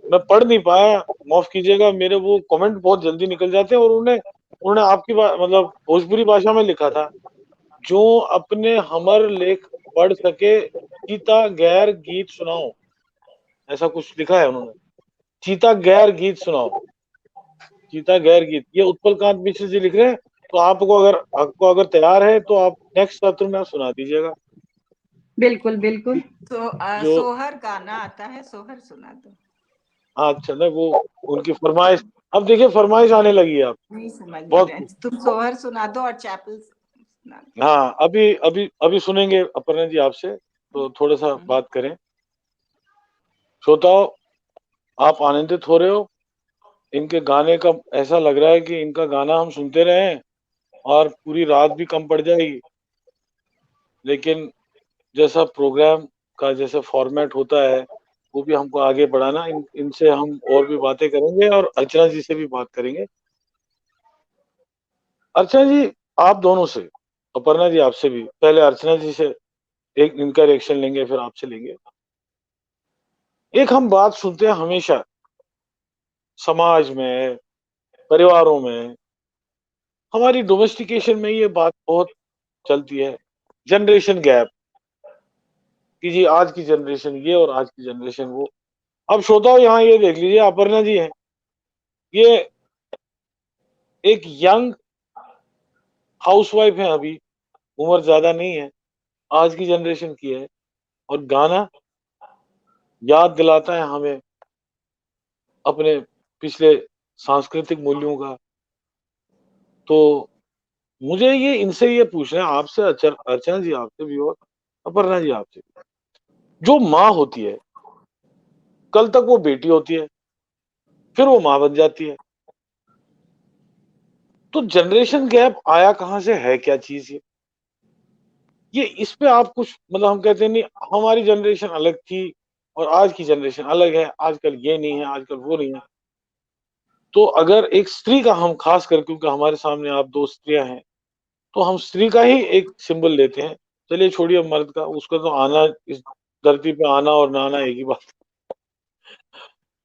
Speaker 1: मैं पढ़ नहीं पाया, माफ कीजिएगा, मेरे वो कमेंट बहुत जल्दी निकल जाते हैं, और उन्होंने आपकी मतलब भोजपुरी भाषा में लिखा था, जो अपने हमर लेख पढ़ सके चीता गैर गीत सुनाओ, ऐसा कुछ लिखा है उन्होंने। चीता गैर गीत सुनाओ, चीता गैर गीत, ये उत्पल कांत मिश्र जी लिख रहे हैं। तो आपको अगर तैयार है तो आप नेक्स्ट सत्र में आप सुना दीजिएगा।
Speaker 4: बिल्कुल बिल्कुल।
Speaker 3: तो
Speaker 1: जो
Speaker 3: सोहर गाना आता है, सोहर सुना दो।
Speaker 1: हाँ अच्छा, ना वो उनकी फरमाइश, अब देखिए फरमाइश आने लगी है आप,
Speaker 3: नहीं समझ में
Speaker 1: बहुत।
Speaker 3: रहे, तुम सोहर सुना दो और चैपल सुना दो।
Speaker 1: हाँ अभी अभी अभी सुनेंगे अपर्णा जी आपसे, तो थोड़ा सा बात करें। श्रोताओ, आप आनंदित हो रहे हो इनके गाने का, ऐसा लग रहा है कि इनका गाना हम सुनते रहे और पूरी रात भी कम पड़ जाएगी, लेकिन जैसा प्रोग्राम का जैसा फॉर्मेट होता है, वो भी हमको आगे बढ़ाना। इनसे हम और भी बातें करेंगे, और अर्चना जी से भी बात करेंगे। अर्चना जी, आप दोनों से, अपर्णा जी आपसे भी, पहले अर्चना जी से एक इनका रिएक्शन लेंगे, फिर आपसे लेंगे। एक हम बात सुनते हैं हमेशा समाज में, परिवारों में, हमारी डोमेस्टिकेशन में ये बात बहुत चलती है, जनरेशन गैप, कि जी आज की जनरेशन ये और आज की जनरेशन वो। अब श्रोताओ यहाँ ये देख लीजिए, अपर्णा जी हैं, ये एक यंग हाउसवाइफ है, अभी उम्र ज्यादा नहीं है, आज की जनरेशन की है, और गाना याद दिलाता है हमें अपने पिछले सांस्कृतिक मूल्यों का। तो मुझे ये इनसे ये पूछना है, आपसे अर्चना जी आपसे भी और अपर्णा जी आपसे भी, जो माँ होती है, कल तक वो बेटी होती है, फिर वो माँ बन जाती है, तो जनरेशन गैप आया कहाँ से, है क्या चीज ये इस पे आप कुछ, मतलब हम कहते हैं नहीं हमारी जनरेशन अलग थी और आज की जनरेशन अलग है, आजकल ये नहीं है, आजकल वो नहीं है। तो अगर एक स्त्री का हम खास कर, क्योंकि हमारे सामने आप दो स्त्रियां हैं, तो हम स्त्री का ही एक सिंबल लेते हैं। चलिए छोड़िए मर्द का, उसका तो आना, इस धरती पे आना और ना आना एक ही बात।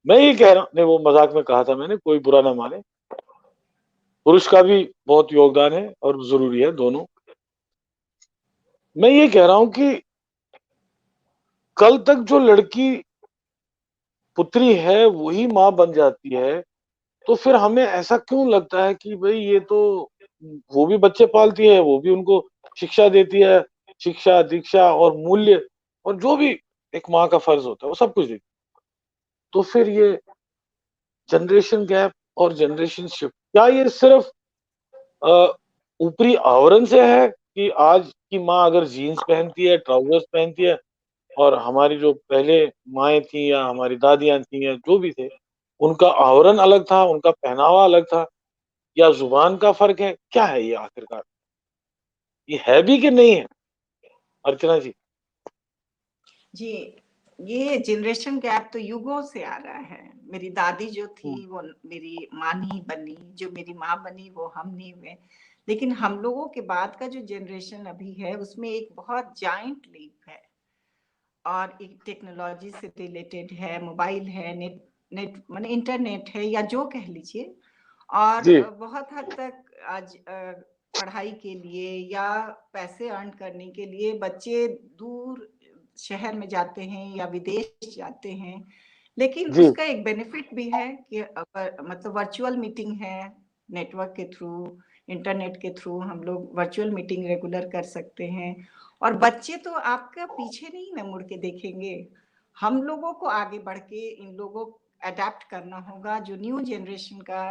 Speaker 1: मैं ये कह रहा हूँ, नहीं वो मजाक में कहा था मैंने, कोई बुरा ना माने। पुरुष का भी बहुत योगदान है और जरूरी है दोनों। मैं ये कह रहा हूं कि कल तक जो लड़की पुत्री है वही माँ बन जाती है, तो फिर हमें ऐसा क्यों लगता है कि भाई ये तो, वो भी बच्चे पालती है, वो भी उनको शिक्षा देती है, शिक्षा दीक्षा और मूल्य और जो भी एक माँ का फर्ज होता है वो सब कुछ देती है। तो फिर ये जनरेशन गैप और जनरेशन शिफ्ट, क्या ये सिर्फ ऊपरी आवरण से है कि आज की माँ अगर जीन्स पहनती है, ट्राउजर्स पहनती है, और हमारी जो पहले माएँ थी या हमारी दादियाँ थी या जो भी थे, उनका आवरण अलग था, उनका पहनावा अलग था, या जुबान का फर्क है? क्या है ये आखिरकार? ये है भी कि नहीं है? अर्चना जी।
Speaker 3: जी, ये जनरेशन गैप तो युगों से आ रहा है। मेरी दादी जो थी वो मेरी माँ नहीं बनी, जो मेरी माँ बनी वो हम नहीं हुए। लेकिन हम लोगों के बाद का जो जनरेशन अभी है उसमें एक बहुत जाइंट लीप है, और एक टेक्नोलॉजी से रिलेटेड है, मोबाइल है, नेट माने इंटरनेट है या जो कह लीजिए। और
Speaker 1: जी।
Speaker 3: बहुत हद तक आज पढ़ाई के लिए या पैसे अर्न करने के लिए बच्चे दूर शहर में जाते हैं या विदेश जाते हैं। लेकिन
Speaker 1: जी।
Speaker 3: उसका एक बेनिफिट भी है कि मतलब वर्चुअल मीटिंग है, नेटवर्क के थ्रू, इंटरनेट के थ्रू हम लोग वर्चुअल मीटिंग रेगुलर कर सकते हैं। और बच्चे तो आपका पीछे नहीं ना मुड़ के देखेंगे, हम लोगों को आगे बढ़ के इन लोगों अडेप्ट करना होगा। जो न्यू जनरेशन का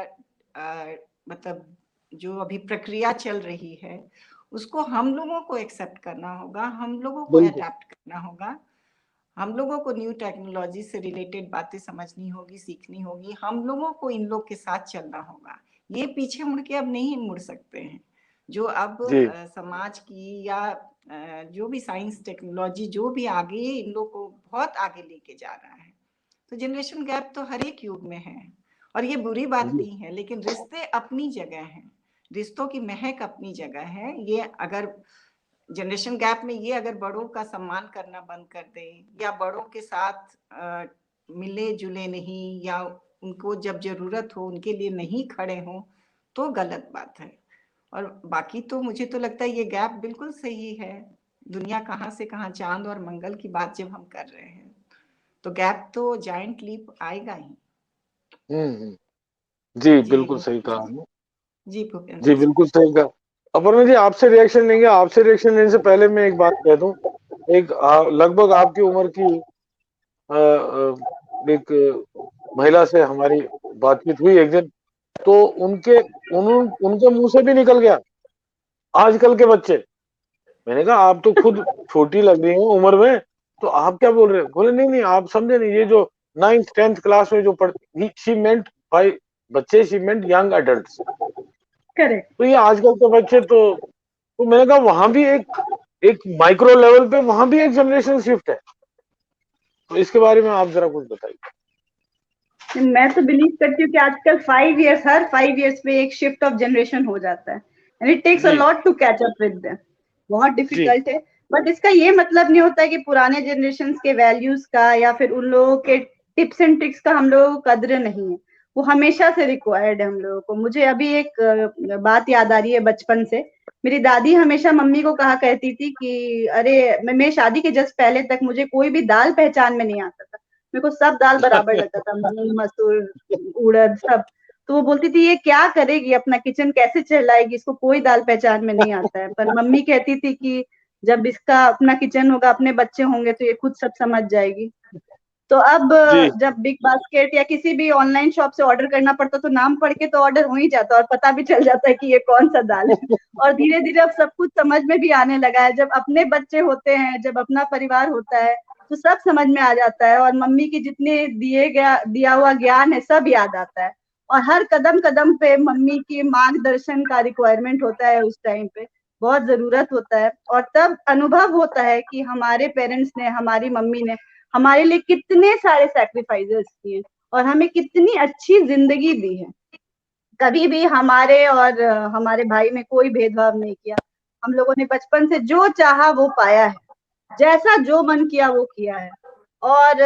Speaker 3: मतलब जो अभी प्रक्रिया चल रही है उसको हम लोगों को एक्सेप्ट करना होगा, हम लोगों को
Speaker 1: बिल्कुल।
Speaker 3: अडेप्ट करना होगा। हम लोगों को न्यू टेक्नोलॉजी से रिलेटेड बातें समझनी होगी, सीखनी होगी, हम लोगों को इन लोग के साथ चलना होगा। ये पीछे मुड़ के अब नहीं मुड़ सकते हैं। जो अब
Speaker 1: जी।
Speaker 3: समाज की या जो भी साइंस टेक्नोलॉजी जो भी आगे इन लोग को बहुत आगे लेके जा रहा है। तो जनरेशन गैप तो हर एक युग में है और ये बुरी बात
Speaker 1: जी।
Speaker 3: नहीं है, लेकिन रिश्ते अपनी जगह हैं, रिश्तों की महक अपनी जगह है। ये अगर जनरेशन गैप में ये अगर बड़ों का सम्मान करना बंद कर दे या बड़ों के साथ मिले जुले नहीं या उनको जब जरूरत हो उनके लिए नहीं खड़े हों तो गलत बात है। और बाकी तो मुझे तो लगता है ये गैप बिल्कुल सही है। दुनिया कहाँ से कहाँ, चांद और मंगल की बात जब हम कर रहे हैं तो गैप तो जायंट लीप आएगा ही।
Speaker 1: हम्म। जी
Speaker 3: जी
Speaker 1: बिल्कुल सही कहा आपने।
Speaker 3: जी भूपेंद्र
Speaker 1: जी
Speaker 3: जी।
Speaker 1: बिल्कुल सही कहा। अपर्णा जी, आपसे रिएक्शन लेंगे। आपसे रिएक्शन लेने से पहले मैं एक बात कह दूं। एक लगभग आपकी उम्र की एक महिला से हमारी बातचीत हुई एक दिन, तो उनके मुंह से भी निकल गया आजकल के बच्चे। मैंने कहा आप तो खुद छोटी लग रही हो उम्र में, तो आप क्या बोल रहे हो? बोले नहीं नहीं, आप समझे नहीं, ये जो 9th 10th क्लास में जो पढ़ती, शी मेंट बाय बच्चे, she meant young adults.
Speaker 4: Correct.
Speaker 1: तो ये आजकल के बच्चे तो मैंने कहा वहां भी एक माइक्रो लेवल पे वहां भी एक जनरेशन शिफ्ट है। तो इसके बारे में आप जरा कुछ बताइए।
Speaker 4: मैं तो बिलीव करती हूँ कि आजकल 5 इयर्स, हर 5 इयर्स में एक शिफ्ट ऑफ जनरेशन हो जाता है एंड इट टेक्स अ
Speaker 1: जी।
Speaker 4: Lot to catch up with them. बहुत
Speaker 1: जी।
Speaker 4: डिफिकल्ट है। बट इसका ये मतलब नहीं होता है कि पुराने जनरेशन के वैल्यूज का या फिर उन लोगों के टिप्स एंड ट्रिक्स का हम लोगों को कद्र नहीं है। वो हमेशा से रिक्वायर्ड है हम लोगों को। मुझे अभी एक बात याद आ रही है बचपन से। मेरी दादी हमेशा मम्मी को कहा करती थी कि अरे, मेरी शादी के जस्ट पहले तक मुझे कोई भी दाल पहचान में नहीं आता था। मेरे को सब दाल बराबर लगता था, मूंग मसूर उड़द सब। तो वो बोलती थी ये क्या करेगी, अपना किचन कैसे चलाएगी, इसको कोई दाल पहचान में नहीं आता है। पर मम्मी कहती थी कि जब इसका अपना किचन होगा, अपने बच्चे होंगे तो ये खुद सब समझ जाएगी। तो अब
Speaker 1: जी।
Speaker 4: जब बिग बास्केट या किसी भी ऑनलाइन शॉप से ऑर्डर करना पड़ता तो नाम पढ़ के तो ऑर्डर हो ही जाता और पता भी चल जाता है कि ये कौन सा दाल है। और धीरे धीरे अब सब कुछ समझ में भी आने लगा है। जब अपने बच्चे होते हैं, जब अपना परिवार होता है तो सब समझ में आ जाता है और मम्मी की जितने दिया हुआ ज्ञान है सब याद आता है। और हर कदम कदम पे मम्मी की मार्गदर्शन का रिक्वायरमेंट होता है, उस टाइम पे बहुत जरूरत होता है। और तब अनुभव होता है कि हमारे पेरेंट्स ने, हमारी मम्मी ने हमारे लिए कितने सारे सैक्रिफाइसेस किए और हमें कितनी अच्छी जिंदगी दी है। कभी भी हमारे और हमारे भाई में कोई भेदभाव नहीं किया। हम लोगों ने बचपन से जो चाहा वो पाया है, जैसा जो मन किया वो किया है। और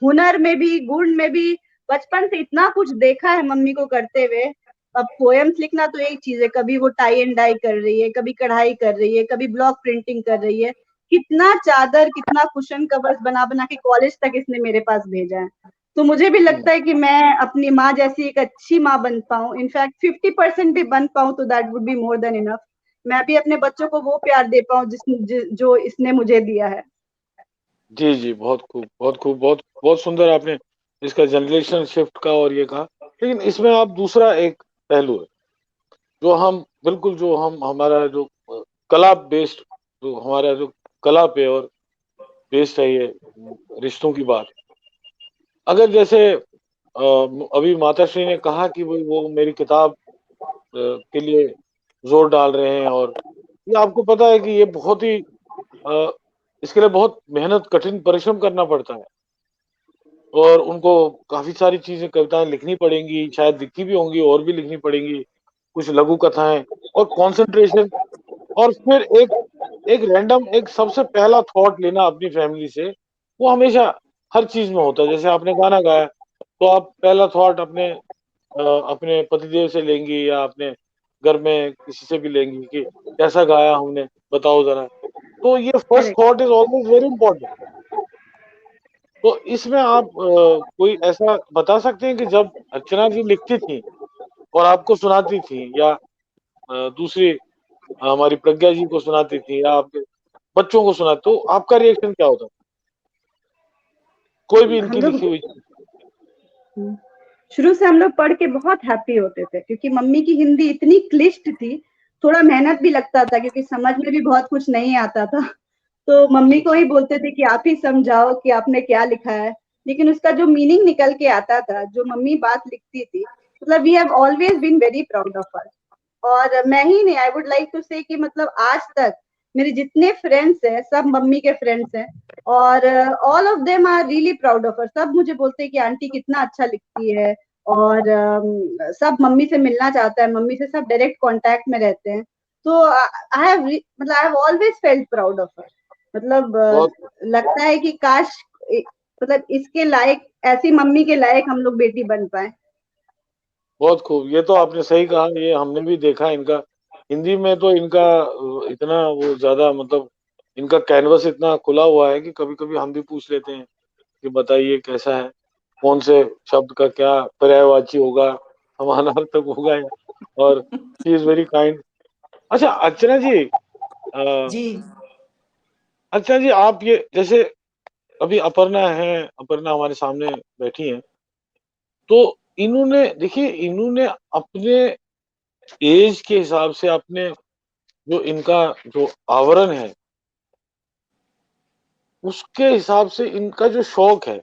Speaker 4: हुनर में भी, गुण में भी बचपन से इतना कुछ देखा है मम्मी को करते हुए। अब पोएम्स लिखना तो एक चीज है, कभी वो टाई एंड डाई कर रही है, कभी कढ़ाई कर रही है, कभी ब्लॉक प्रिंटिंग कर रही है। कितना चादर, कितना कुशन कवर्स बना बना के कॉलेज तक इसने मेरे पास भेजा है। तो मुझे भी लगता है कि मैं अपनी माँ जैसी एक अच्छी माँ बन पाऊं, इनफैक्ट 50% भी बन पाऊं तो that would be more than enough. मैं भी अपने बच्चों को वो प्यार दे पाऊं जो इसने मुझे दिया है।
Speaker 1: जी जी, बहुत खूब, बहुत खूब, बहुत बहुत सुंदर आपने इसका जनरेशन शिफ्ट का और ये कहा। लेकिन इसमें आप दूसरा एक पहलू है जो हम बिल्कुल, जो हम हमारा जो कला बेस्ड, जो हमारा जो कला पे और बेस्ड है ये रिश्तों की बात। अगर जैसे अभी माताश्री ने कहा कि वो मेरी किताब के लिए जोर डाल रहे हैं, और ये आपको पता है कि ये बहुत ही इसके लिए बहुत मेहनत, कठिन परिश्रम करना पड़ता है, और उनको काफी सारी चीजें, कविताएं लिखनी पड़ेंगी, शायद लिखी भी होंगी और भी लिखनी पड़ेंगी, कुछ लघु कथाएं, और कंसंट्रेशन, और फिर एक एक रैंडम, एक सबसे पहला थॉट लेना अपनी फैमिली से, वो हमेशा हर चीज में होता है। जैसे आपने गाना गाया तो आप पहला थॉट अपने पतिदेव से लेंगी, या अपने घर में किसी से भी लेंगी कि कैसा गाया हमने, बताओ जरा। तो ये first
Speaker 4: correct.
Speaker 1: Thought is always very important. तो इसमें आप कोई ऐसा बता सकते हैं कि जब अर्चना जी लिखती थी और आपको सुनाती थी, या दूसरी हमारी प्रज्ञा जी को सुनाती थी, या आपके बच्चों को सुनाती, तो आपका रिएक्शन क्या होता? कोई भी
Speaker 4: हम
Speaker 1: इनकी
Speaker 4: लोग
Speaker 1: लिखी हुई चीज।
Speaker 4: शुरू से हम लोग पढ़ के बहुत हैप्पी होते थे, क्योंकि मम्मी की हिंदी इतनी क्लिष्ट थी। थोड़ा मेहनत भी लगता था क्योंकि समझ में भी बहुत कुछ नहीं आता था। तो मम्मी को ही बोलते थे कि आप ही समझाओ कि आपने क्या लिखा है। लेकिन उसका जो मीनिंग निकल के आता था, जो मम्मी बात लिखती थी, मतलब we have always been very proud of her. और मैं ही नहीं, आई वुड लाइक टू से कि मतलब आज तक मेरे जितने फ्रेंड्स हैं सब मम्मी के फ्रेंड्स हैं, और all of them are really proud of her. सब मुझे बोलते हैं कि आंटी कितना अच्छा लिखती है, और सब मम्मी से मिलना चाहता है, मम्मी से सब डायरेक्ट कांटेक्ट में रहते हैं। तो आई हैव, मतलब I have always felt proud of हर। मतलब
Speaker 1: बहुत
Speaker 4: लगता है कि काश मतलब इसके लायक, ऐसी मम्मी के लायक हम लोग बेटी बन पाए।
Speaker 1: बहुत खूब, ये तो आपने सही कहा, ये हमने भी देखा इनका। हिंदी में तो इनका इतना वो ज्यादा, मतलब इनका कैनवस इतना खुला हुआ है कि कभी कभी हम भी पूछ लेते हैं कि बताइए कैसा है, कौन से शब्द का क्या पर्यायवाची होगा, समानार्थक होगा, और शी इज वेरी काइंड। अच्छा अर्चना जी,
Speaker 3: जी।
Speaker 1: अर्चना जी, आप ये जैसे अभी अपर्णा है, अपर्णा हमारे सामने बैठी हैं, तो इन्होंने देखिए, इन्होंने अपने एज के हिसाब से, अपने जो इनका जो आवरण है उसके हिसाब से, इनका जो शौक है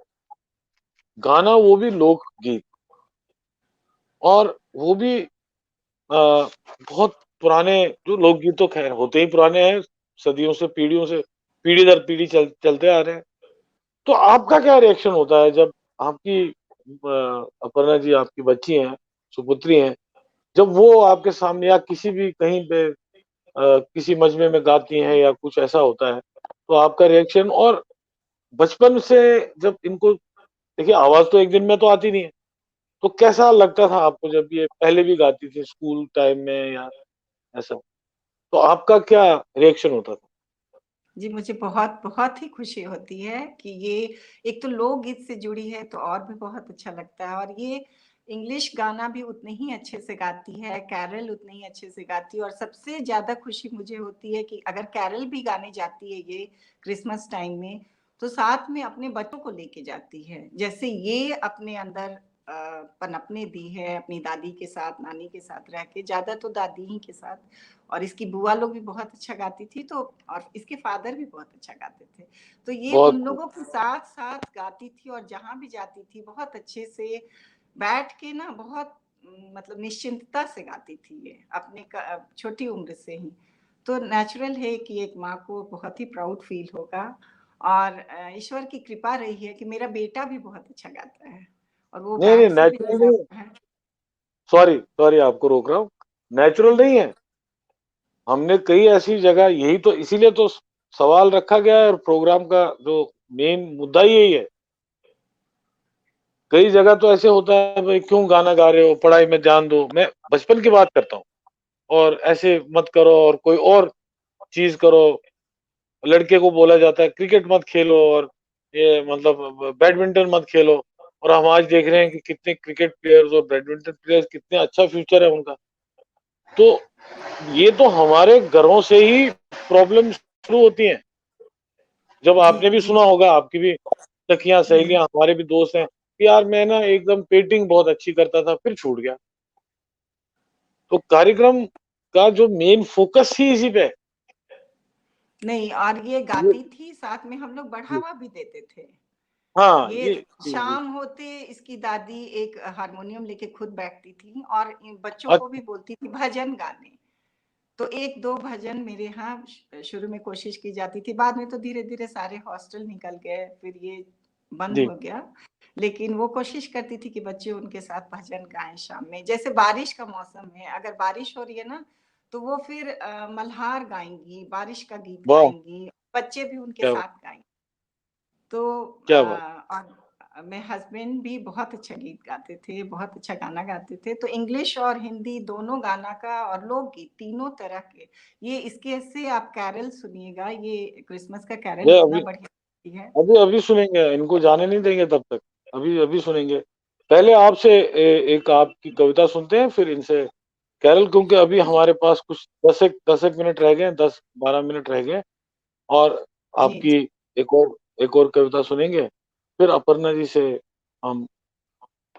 Speaker 1: गाना, वो भी लोकगीत, और वो भी बहुत पुराने, जो लोकगीत तो खैर होते ही पुराने हैं, सदियों से, पीढ़ियों से, पीढ़ी दर पीढ़ी चलते आ रहे हैं। तो आपका क्या रिएक्शन होता है जब आपकी अपर्णा जी, आपकी बच्ची हैं, सुपुत्री हैं, जब वो आपके सामने या किसी भी कहीं पे किसी मजमे में गाती हैं, या कुछ ऐसा होता है, तो आपका रिएक्शन? और बचपन से जब इनको, देखिए आवाज तो एक दिन में तो आती नहीं है, तो कैसा लगता था आपको जब ये पहले भी गाती थी स्कूल टाइम में, या ऐसा, तो आपका क्या रिएक्शन होता था?
Speaker 3: जी, मुझे बहुत बहुत ही खुशी होती है कि ये एक तो लोकगीत से जुड़ी है, तो और भी बहुत अच्छा लगता है। और ये इंग्लिश गाना भी उतने ही अच्छे से गाती है, कैरल उतने ही अच्छे से गाती है। और सबसे ज़्यादा खुशी मुझे होती है कि अगर कैरल भी गाने जाती है ये क्रिसमस टाइम में, तो साथ में अपने बच्चों को लेके जाती है। जैसे ये अपने अंदर पनपने दी है अपनी दादी के साथ, नानी के साथ रह के, ज़्यादा तो दादी ही के साथ। और इसकी बुआ लोग भी बहुत अच्छा गाती थी, तो और इसके फादर भी बहुत अच्छा गाते थे। तो ये
Speaker 1: बहुत
Speaker 3: उन
Speaker 1: खूब।
Speaker 3: लोगों के साथ साथ गाती थी, और जहाँ भी जाती थी बहुत अच्छे से बैठ के ना, बहुत मतलब निश्चिंतता से गाती थी ये अपने छोटी उम्र से ही। तो नेचुरल है कि एक माँ को बहुत ही प्राउड फील होगा। और ईश्वर की कृपा रही है कि मेरा बेटा भी बहुत अच्छा गाता है, और वो
Speaker 1: नहीं नहीं,
Speaker 3: बैंड से भी
Speaker 1: नेचुरल
Speaker 3: लगा
Speaker 1: नहीं है।
Speaker 3: हुआ है।
Speaker 1: सॉरी सॉरी, आपको रोक रहा हूँ। नेचुरल नहीं है। हमने कई ऐसी जगह, यही तो, इसीलिए तो सवाल रखा गया है, और प्रोग्राम का जो मेन मुद्दा ही यही है कई जगह तो ऐसे होता है, भाई क्यों गाना गा रहे हो, पढ़ाई में ध्यान दो। मैं बचपन की बात करता हूँ, और ऐसे मत करो और कोई और चीज करो। लड़के को बोला जाता है क्रिकेट मत खेलो, और ये मतलब बैडमिंटन मत खेलो। और हम आज देख रहे हैं कि कितने क्रिकेट प्लेयर्स और बैडमिंटन प्लेयर्स, कितने अच्छा फ्यूचर है उनका। तो ये तो हमारे घरों से ही प्रॉब्लम शुरू होती हैं। जब
Speaker 3: जी
Speaker 1: आपने भी
Speaker 3: जी।
Speaker 1: सुना होगा, आपकी भी सखियां
Speaker 3: हम्म।
Speaker 1: सहेलियां, हमारे भी दोस्त हैं कि यार मैं ना एकदम पेंटिंग बहुत अच्छी करता था, फिर छूट गया। तो कार्यक्रम का जो मेन फोकस ही इसी पे है।
Speaker 3: नहीं, और ये
Speaker 1: ये
Speaker 3: गाती थी, साथ में हम लोग बढ़ावा भी देते थे।
Speaker 1: हाँ,
Speaker 3: ये
Speaker 1: ये
Speaker 3: शाम होते इसकी दादी एक हारमोनियम लेके खुद बैठती थी और इन बच्चों को भी
Speaker 1: अच्छा।
Speaker 3: बोलती थी भजन गाने। तो एक दो भजन मेरे यहाँ शुरू में कोशिश की जाती थी, बाद में तो धीरे धीरे सारे हॉस्टल निकल गए, फिर ये बंद
Speaker 1: जी,
Speaker 3: हो गया। लेकिन वो कोशिश करती थी कि बच्चे उनके साथ भजन गाएं शाम में। जैसे बारिश का मौसम है, अगर बारिश हो रही है ना, तो वो फिर मल्हार गाएंगी, बारिश का गीत
Speaker 1: वाह,
Speaker 3: गाएंगी, बच्चे भी उनके
Speaker 1: क्या बात,
Speaker 3: साथ गाएंगे। तो
Speaker 1: क्या बात।
Speaker 3: और मेरे हस्बैंड भी बहुत अच्छा गीत गाते थे, बहुत अच्छा गाना गाते थे। तो इंग्लिश और हिंदी दोनों गाना का और लोकगीत तीनों तरह के, ये इसके से आप कैरल सुनिएगा, ये क्रिसमस का कैरल
Speaker 1: ये
Speaker 3: इतना
Speaker 1: अभी
Speaker 3: बढ़िया है।
Speaker 1: अभी अभी सुनेंगे, इनको जाने नहीं देंगे तब तक। अभी अभी सुनेंगे। पहले आपसे एक आपकी कविता सुनते हैं, फिर इनसे कैरल, क्योंकि अभी हमारे पास कुछ 10 एक मिनट रह गए, 10-12 मिनट रह गए। और
Speaker 3: जी
Speaker 1: आपकी एक और कविता सुनेंगे, फिर अपर्णा जी से हम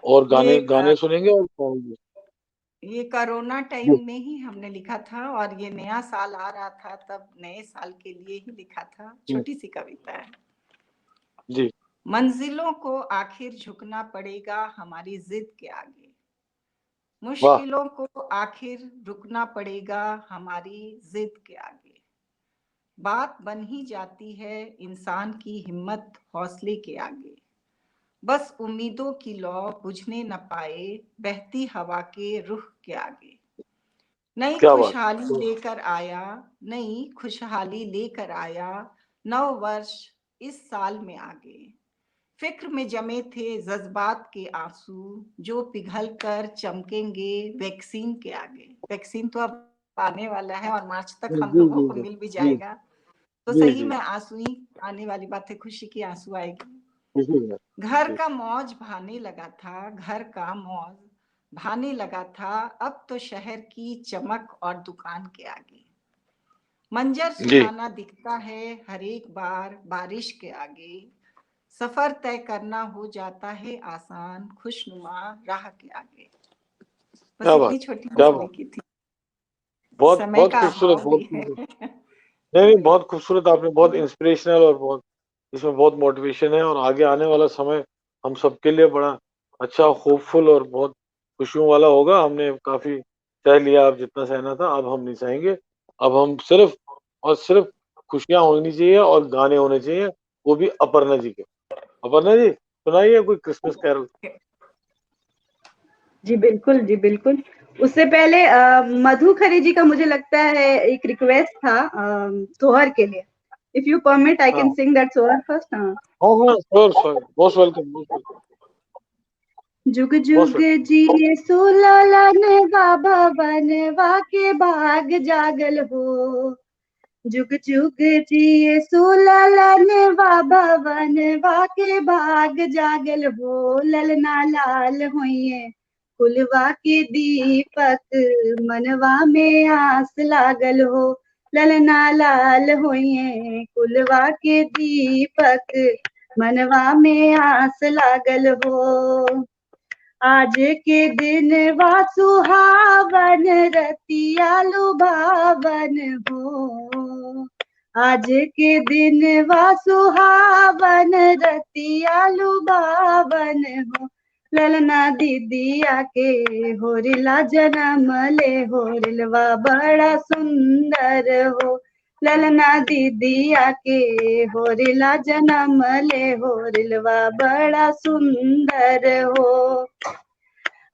Speaker 1: और
Speaker 3: ये
Speaker 1: गाने गाने सुनेंगे और गाएंगे।
Speaker 3: ये कोरोना
Speaker 1: जी,
Speaker 3: टाइम में ही हमने लिखा था, और ये नया साल आ रहा था, तब नए साल के लिए ही लिखा था।
Speaker 1: जी,
Speaker 3: छोटी सी कविता है।
Speaker 1: जी।
Speaker 3: मंजिलों को आखिर झुकना पड़ेगा हमारी जिद के आगे,
Speaker 1: वाह,
Speaker 3: मुश्किलों को आखिर रुकना पड़ेगा हमारी जिद के आगे। बात बन ही जाती है इंसान की हिम्मत हौसले के आगे। बस उम्मीदों की लौ बुझने न पाए बहती हवा के रुख के आगे। नई
Speaker 1: क्या बात।
Speaker 3: खुशहाली लेकर आया, नई खुशहाली लेकर आया नव वर्ष इस साल में आगे। फिक्र में जमे थे जज्बात के आंसू, जो पिघल कर चमकेंगे वैक्सीन के आगे। वैक्सीन तो अब आने वाला है और मार्च तक
Speaker 1: जी,
Speaker 3: हम
Speaker 1: जी,
Speaker 3: लोगों को
Speaker 1: जी,
Speaker 3: मिल भी
Speaker 1: जी,
Speaker 3: जाएगा। तो
Speaker 1: जी,
Speaker 3: सही
Speaker 1: जी,
Speaker 3: में आंसू ही आने वाली बात है, खुशी की आंसू आएगी।
Speaker 1: खुशी है।
Speaker 3: घर
Speaker 1: जी,
Speaker 3: का मौज भाने लगा था, घर का मौज भाने लगा था, अब तो शहर की चमक और दुकान के आगे। मंजर
Speaker 1: जी,
Speaker 3: सुहाना दिखता है हर एक बार बारिश के आगे। सफर तय करना हो जाता है आसान खुशनुमा राह के आगे। बस
Speaker 1: क्या बात,
Speaker 3: इतनी छोटी
Speaker 1: क्या
Speaker 3: सी
Speaker 1: बात।
Speaker 3: लिखी थी,
Speaker 1: बहुत
Speaker 3: समय
Speaker 1: बहुत
Speaker 3: का
Speaker 1: खूबसूरत,
Speaker 3: अभाव
Speaker 1: बहुत
Speaker 3: भी है।
Speaker 1: खूबसूरत। नहीं, नहीं, बहुत खूबसूरत। आपने बहुत इंस्पिरेशनल और बहुत, इसमें बहुत मोटिवेशन है। और आगे आने वाला समय हम सबके लिए बड़ा अच्छा, होपफुल और बहुत खुशियों वाला होगा। हमने काफी सह लिया, अब जितना सहना था अब हम नहीं सहेंगे। अब हम सिर्फ और सिर्फ खुशियां होनी चाहिए और गाने होने चाहिए, वो भी अपर्णा जी के। अपर्णा जी, सुनाइए कोई क्रिसमस कैरल।
Speaker 4: जी बिल्कुल, जी बिल्कुल। उससे पहले मधु खरे जी का मुझे लगता है एक रिक्वेस्ट था सोहर के लिए। If you permit I can
Speaker 1: हाँ,
Speaker 4: सिंग दैट सोहर फर्स्ट। हाँ।
Speaker 1: हाँ, हाँ, sure, sure, most welcome, most welcome,
Speaker 4: जुग
Speaker 1: मोस्ट
Speaker 4: जुग
Speaker 1: वेलकम।
Speaker 4: जिए सुललनवा भवनवा के भाग जागल हो। जुग जुग जिए सुललनवा भवनवा के भाग जागल हो। ललना लाल होइए कुलवा के दीपक मनवा में आस लागल हो। ललना लाल होइए कुलवा के दीपक मनवा में आस लागल हो। आज के दिन वा सुहावन रतिया लुभावन हो। आज के दिन वा सुहावन रतिया लुभावन हो। ललना दीदिया के होरिला जन्म ले होरिलवा बड़ा सुंदर हो। ललना दीदिया के होरिला जन्म ले होरिलवा बड़ा सुंदर हो।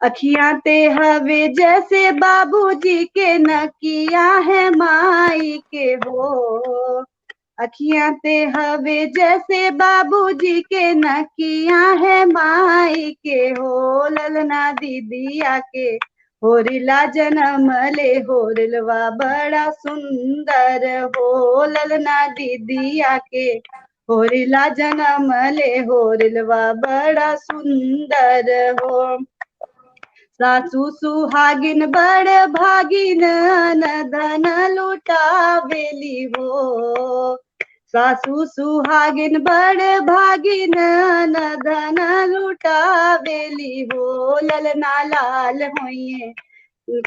Speaker 4: अखियां ते हवे जैसे बाबूजी के नकिया है माई के हो। अखियां ते हवे जैसे बाबूजी के नकिया है माई के हो ललना दीदिया के होरिला जन्म ले होरिलवा बड़ा सुंदर हो ललना दीदिया के होरिला जन्म ले होरिलवा बड़ा सुंदर हो सासू सुहागिन बड़ भागिन धन लुटावेली हो सासू सुहागिन बड़ भागिन धन लुटावेली हो ललना लाल होइए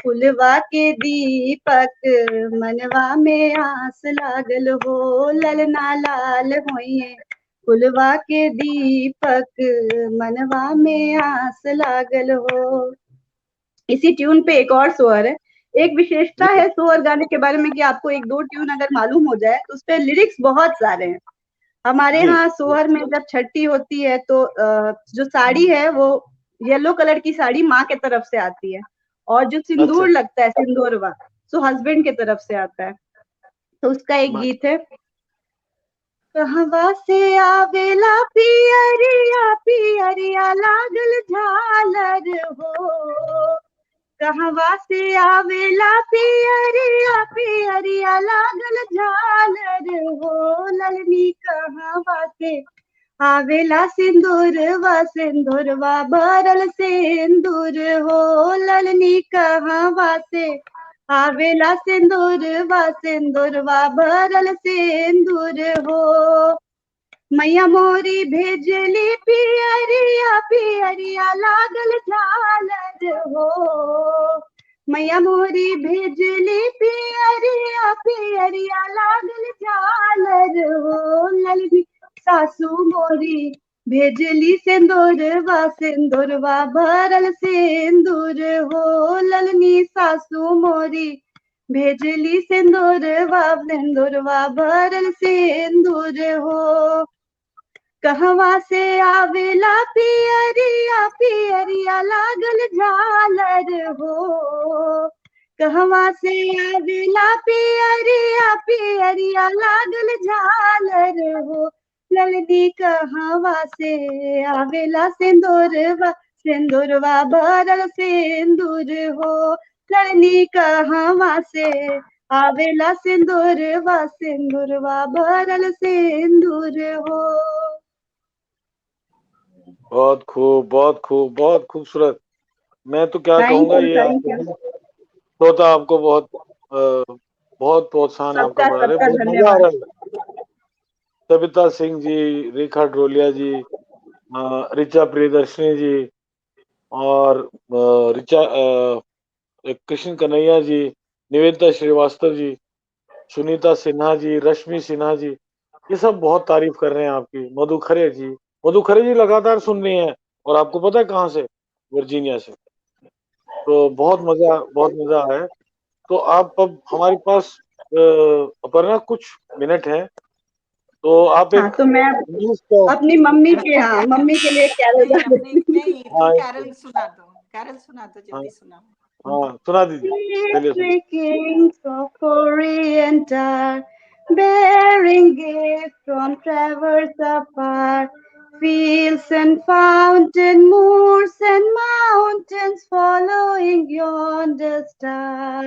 Speaker 4: कुलवा के दीपक मनवा में आस लागल हो ललना लाल होइए कुलवा के दीपक मनवा में आस लागल हो। इसी ट्यून पे एक और सोअर है। एक विशेषता है सोअर गाने के बारे में कि आपको एक दो ट्यून अगर मालूम हो जाए तो उस पे लिरिक्स बहुत सारे हैं। हमारे यहाँ सोहर में जब छठी होती है तो जो साड़ी है वो येलो कलर की साड़ी माँ के तरफ से आती है और जो सिंदूर लगता है सिंदूरवा तो हस्बैंड के तरफ से आता है। तो उसका एक गीत है कहवा से आवेला पियरिया पियरिया लागल झालर हो कहवा से आवेला पियरिया पियरिया लागल झालर हो ललनी कहवा से आवेला सिंदूरवा सिंदूरवा भरल सिंदूर हो ललनी कहवा से आवेला सिंदूरवा सिंदूरवा भरल सिंदूर हो मैया मोरी भेजली पियरिया पियरिया लागल झालर हो मैया मोरी भेजली पियरिया पियरिया लागल झालर हो ललनी सासू मोरी भेजली सिंदूरवा सिंदूरवा भरल सिंदूर हो ललनी सासू मोरी भेजली सिंदूरवा सिंदूरवा भरल सिंदूर हो कहवा से आवेला पियरिया पियरिया लागल झालर हो कहवा से आवेला पियरिया पियरिया लागल झालर हो ललनी कहवा से आवेला सिंदूरवा सिंदूरवा भरल सिंदूर हो ललनी कहवा से आवेला सिंदूरवा सिंदूरवा भरल सिंदूर हो।
Speaker 1: बहुत खूब बहुत खूब बहुत खूबसूरत। मैं तो क्या कहूँगा ये श्रोता आपको बहुत बहुत प्रोत्साहन आपका बढ़ा रहे, बहुत मजा आ रहा है। सविता सिंह जी, रेखा ड्रोलिया जी, ऋचा प्रियदर्शनी जी और ऋचा कृष्ण कन्हैया जी, निवेदिता श्रीवास्तव जी, सुनीता सिन्हा जी, रश्मि सिन्हा जी, ये सब बहुत तारीफ कर रहे हैं आपकी। मधु खरे जी लगातार सुन रही हैं और आपको पता है कहाँ से? वर्जीनिया से। तो बहुत मजा आया। तो आप अब हमारे पास अपर्णा कुछ मिनट है तो आप एक
Speaker 4: तो मैं अपनी मम्मी के लिए
Speaker 3: कैरल सुना दो जल्दी सुना।
Speaker 1: हाँ सुना दीजिए।
Speaker 4: Kings of Orient are bearing gifts from travels afar, fields and fountain, moors and mountains, following yonder star.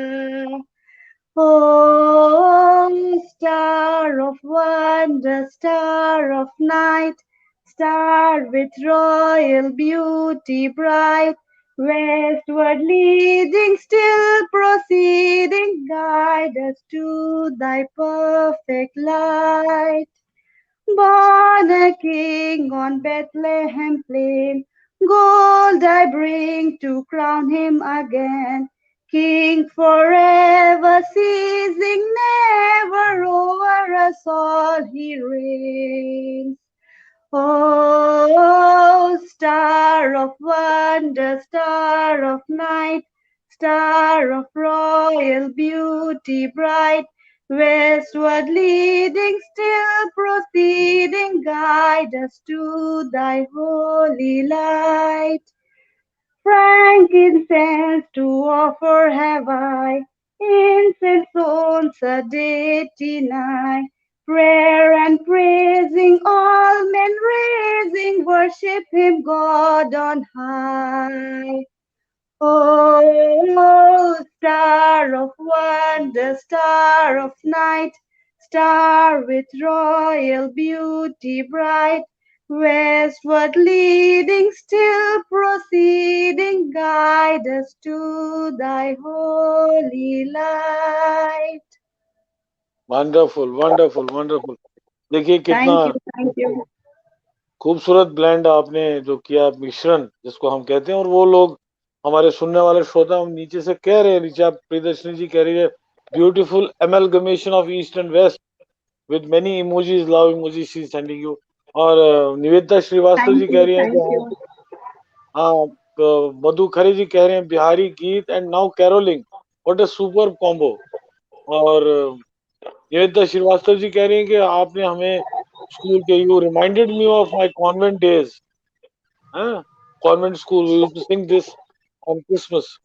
Speaker 4: Oh, star of wonder, star of night, star with royal beauty bright, westward leading, still proceeding, guide us to thy perfect light. Born a king on Bethlehem plain, gold I bring to crown him again. King forever, ceasing never, over us all he reigns. Oh, star of wonder, star of night, star of royal beauty bright, westward leading, still proceeding, guide us to thy holy light. Frankincense to offer have I, incense owns a deity nigh, prayer and praising, all men raising, worship him, God on high. Oh, star of wonder, star of night, star with royal beauty bright, westward leading, still proceeding, guide us to thy holy light.
Speaker 1: Wonderful wonderful wonderful. देखिए कितना
Speaker 4: thank you.
Speaker 1: खूबसूरत blend आपने जो किया, मिश्रण जिसको हम कहते हैं। और वो लोग हमारे सुनने वाले श्रोता हम नीचे से कह रहे हैं, नीचे आप प्रियदर्शनी जी कह रही है beautiful amalgamation of east and west with many emojis, love emoji she sending you. और निवेदिता श्रीवास्तव जी कह रही हैं कि हाँ, मधु खरे जी कह रहे हैं बिहारी गीत and now caroling, what a super combo. और निवेदिता श्रीवास्तव जी कह रही हैं कि आपने हमें स्कूल के, you reminded me of my convent days, convent school, we used to sing this on Christmas.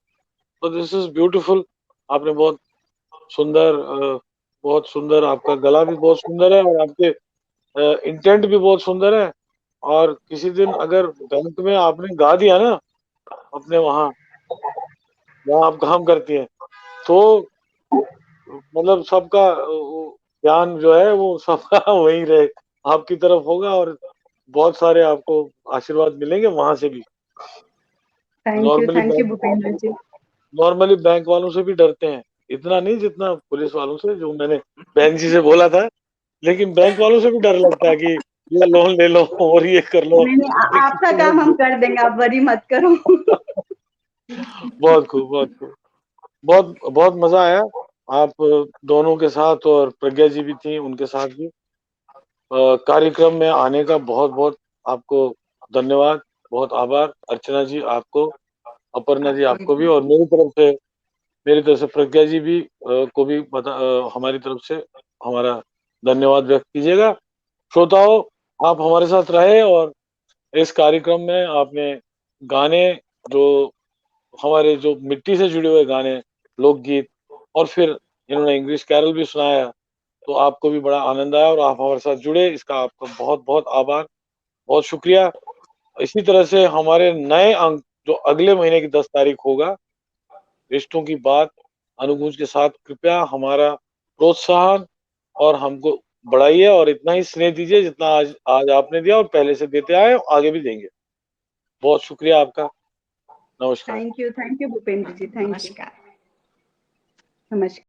Speaker 1: तो दिस इज ब्यूटीफुल। आपने बहुत सुंदर, आपका गला भी बहुत सुंदर है और आपके इंटेंट भी बहुत सुंदर है। और किसी दिन अगर बैंक में आपने गा दिया ना अपने वहाँ जहाँ आप काम करती हैं, तो मतलब सबका ध्यान जो है वो सबका वहीं रहे, आपकी तरफ होगा और बहुत सारे आपको आशीर्वाद मिलेंगे वहां से भी।
Speaker 4: Thank you Bhupendra ji.
Speaker 1: Normally bank वालों से भी डरते हैं, इतना नहीं जितना पुलिस वालों से, जो मैंने बैंक जी से बोला था। लेकिन बैंक वालों से भी डर लगता है कि ये लोन ले लो और ये कर लो।
Speaker 4: नहीं, आपका काम हम कर देंगे, आप वरी मत करो।
Speaker 1: बहुत खूब, बहुत खूब, बहुत बहुत मजा आया आप दोनों के साथ, और प्रज्ञा जी भी थी, उनके साथ भी कार्यक्रम में आने का बहुत बहुत आपको धन्यवाद, बहुत आभार। अर्चना जी आपको, अपर्णा जी आपको भी, और मेरी तरफ से प्रज्ञा जी भी को भी हमारी तरफ से हमारा धन्यवाद व्यक्त कीजिएगा। श्रोताओं, आप हमारे साथ रहे और इस कार्यक्रम में आपने गाने, जो हमारे जो मिट्टी से जुड़े हुए गाने, लोकगीत, और फिर इन्होंने इंग्लिश कैरल भी सुनाया, तो आपको भी बड़ा आनंद आया और आप हमारे साथ जुड़े, इसका आपका बहुत बहुत आभार, बहुत शुक्रिया। इसी तरह से हमारे नए अंक जो अगले महीने की 10 तारीख होगा, रिश्तों की बात अनुगूंज के साथ, कृपया हमारा प्रोत्साहन और हमको बढ़ाइए और इतना ही स्नेह दीजिए जितना आज आज आपने दिया और पहले से देते आए, आगे भी देंगे। बहुत शुक्रिया आपका। नमस्कार।
Speaker 4: Thank you Bhupendra ji. Thank you.
Speaker 3: नमस्कार।
Speaker 4: नमस्कार।